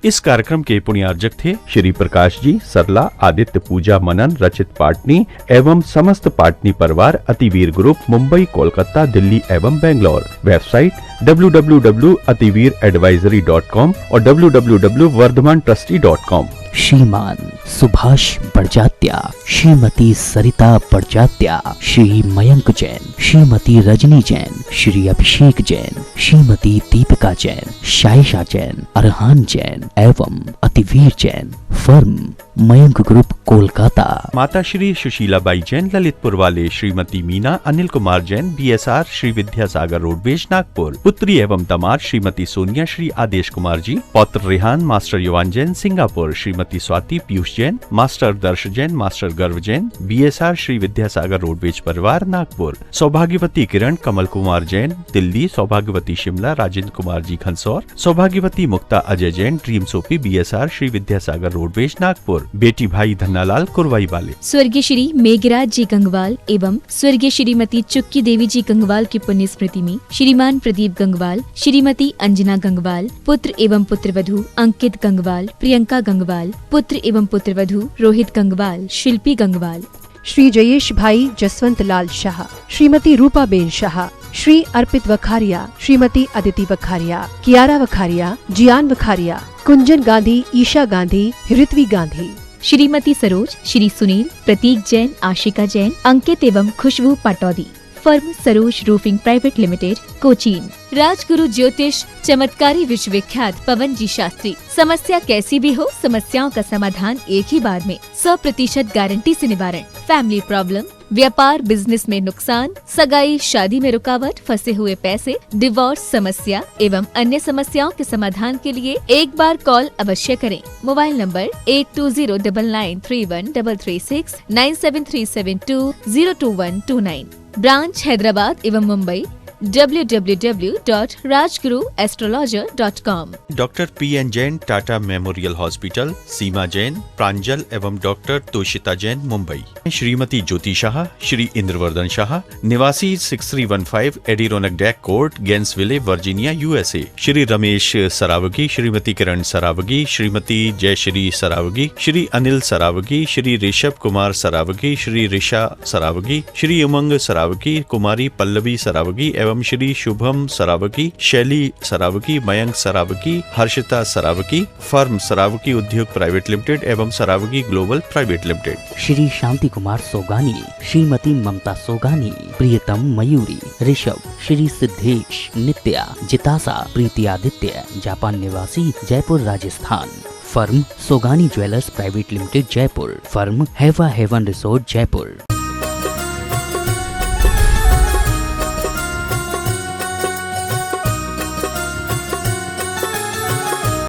Speaker 1: इस कार्यक्रम के पुण्यार्जक थे श्री प्रकाश जी, सरला, आदित्य पूजा मनन, रचित पाटनी एवं समस्त पाटनी परिवार, अतिवीर ग्रुप, मुंबई, कोलकाता, दिल्ली एवं बेंगलोर। वेबसाइट www.ativeeradvisory.com और www.vardhamantrusty.com।
Speaker 2: श्रीमान सुभाष बड़जात्या, श्रीमती सरिता बड़जात्या, श्री मयंक जैन, श्रीमती रजनी जैन, श्री अभिषेक जैन, श्रीमती दीपिका जैन, शाइशा जैन, अरहान जैन एवं अतिवीर जैन। Firm Mayank group, Kolkata.
Speaker 1: माता श्री सुशीलाबाई जैन, ललितपुर वाले। Shrimati Meena Anil Kumar Jain, BSR, Shri Vidyasagar roadways, Nagpur. पुत्री एवं दामाद श्रीमती सोनिया, श्री आदेश कुमार जी। पौत्र रेहान, मास्टर युवान जैन, सिंगापुर। श्रीमती स्वाति पीयूष जैन, मास्टर दर्श जैन, मास्टर गर्व जैन, BSR, श्री विद्यासागर रोडवेज परिवार, नागपुर। सौभाग्यवती किरण कमल कुमार जैन, दिल्ली। सौभाग्यवती शिमला राजेंद्र कुमार जी, खनसौर। सौभाग्यवती Mukta Ajay Jain, dream soapy, BSR, Shri Vidyasagar roadways, Nagpur. Jaipur. बेटी भाई धन्नालाल कुरवाई वाले।
Speaker 3: स्वर्गीय श्री मेघराज जी गंगवाल एवं स्वर्गीय श्रीमती चुक्की देवी जी गंगवाल की पुण्य स्मृति में श्रीमान प्रदीप गंगवाल, श्रीमती अंजना गंगवाल, पुत्र एवं पुत्रवधू अंकित गंगवाल, प्रियंका गंगवाल, पुत्र एवं पुत्रवधू रोहित गंगवाल, शिल्पी गंगवाल।
Speaker 4: श्री जयेश भाई जसवंत लाल शाह, श्रीमती रूपाबेन शाह, श्री अर्पित वखारिया, श्रीमती अदिति वखारिया, कियारा वखारिया, जियान वखारिया, कुंजन गांधी, ईशा गांधी, ऋत्वी गांधी।
Speaker 3: श्रीमती सरोज, श्री सुनील, प्रतीक जैन, आशिका जैन, अंकित एवं खुशबू Pataudi. Firm Saroj roofing private limited, Cochin. Rajguru ज्योतिष चमत्कारी विश्वविख्यात पवन जी शास्त्री। समस्या कैसी भी हो, समस्याओं का समाधान एक ही बार में, 100% गारंटी से निवारण। फैमिली प्रॉब्लम, व्यापार बिजनेस में नुकसान, सगाई शादी में रुकावट, फंसे हुए पैसे, डिवोर्स समस्या एवं अन्य समस्याओं के समाधान के लिए एक बार कॉल अवश्य करें। Mobile number 8209931336 9737202129। ब्रांच हैदराबाद एवं Mumbai www.rajguruastrologer.com।
Speaker 1: Doctor PN Jain Tata memorial hospital, Seema Jain, Pranjal एवं डॉक्टर तोषिता जैन मुंबई। श्रीमती ज्योति शाह, श्री इंद्रवर्धन शाह, निवासी 6315 Adirondack deck court, Gainesville, Virginia, USA। Shri Ramesh Saraogi, Shrimati Kiran Saraogi, Shrimati Jayashree Saraogi, Shri Anil Saraogi, Shri Rishabh Kumar Saraogi, Shri Risha Saraogi, Shri Umang Saraogi, Kumari Pallavi Saraogi एवं श्री शुभम सरावगी, शैली Saraogi, Mayank Saraogi, Harshita Saraogi. Firm Saraogi Udyog private limited एवं Saraogi global private limited.
Speaker 2: Shri Shanti Kumar Sogani, Shrimati Mamta Sogani, Priyatam Mayuri, Rishabh, Shri Siddhesh, Nitya, Jitasa, Preeti Aditya, Japan निवासी, Jaipur Rajasthan. Firm Sogani jewellers private limited, Jaipur. Firm हेवा हेवन रिसोर्ट, जयपुर।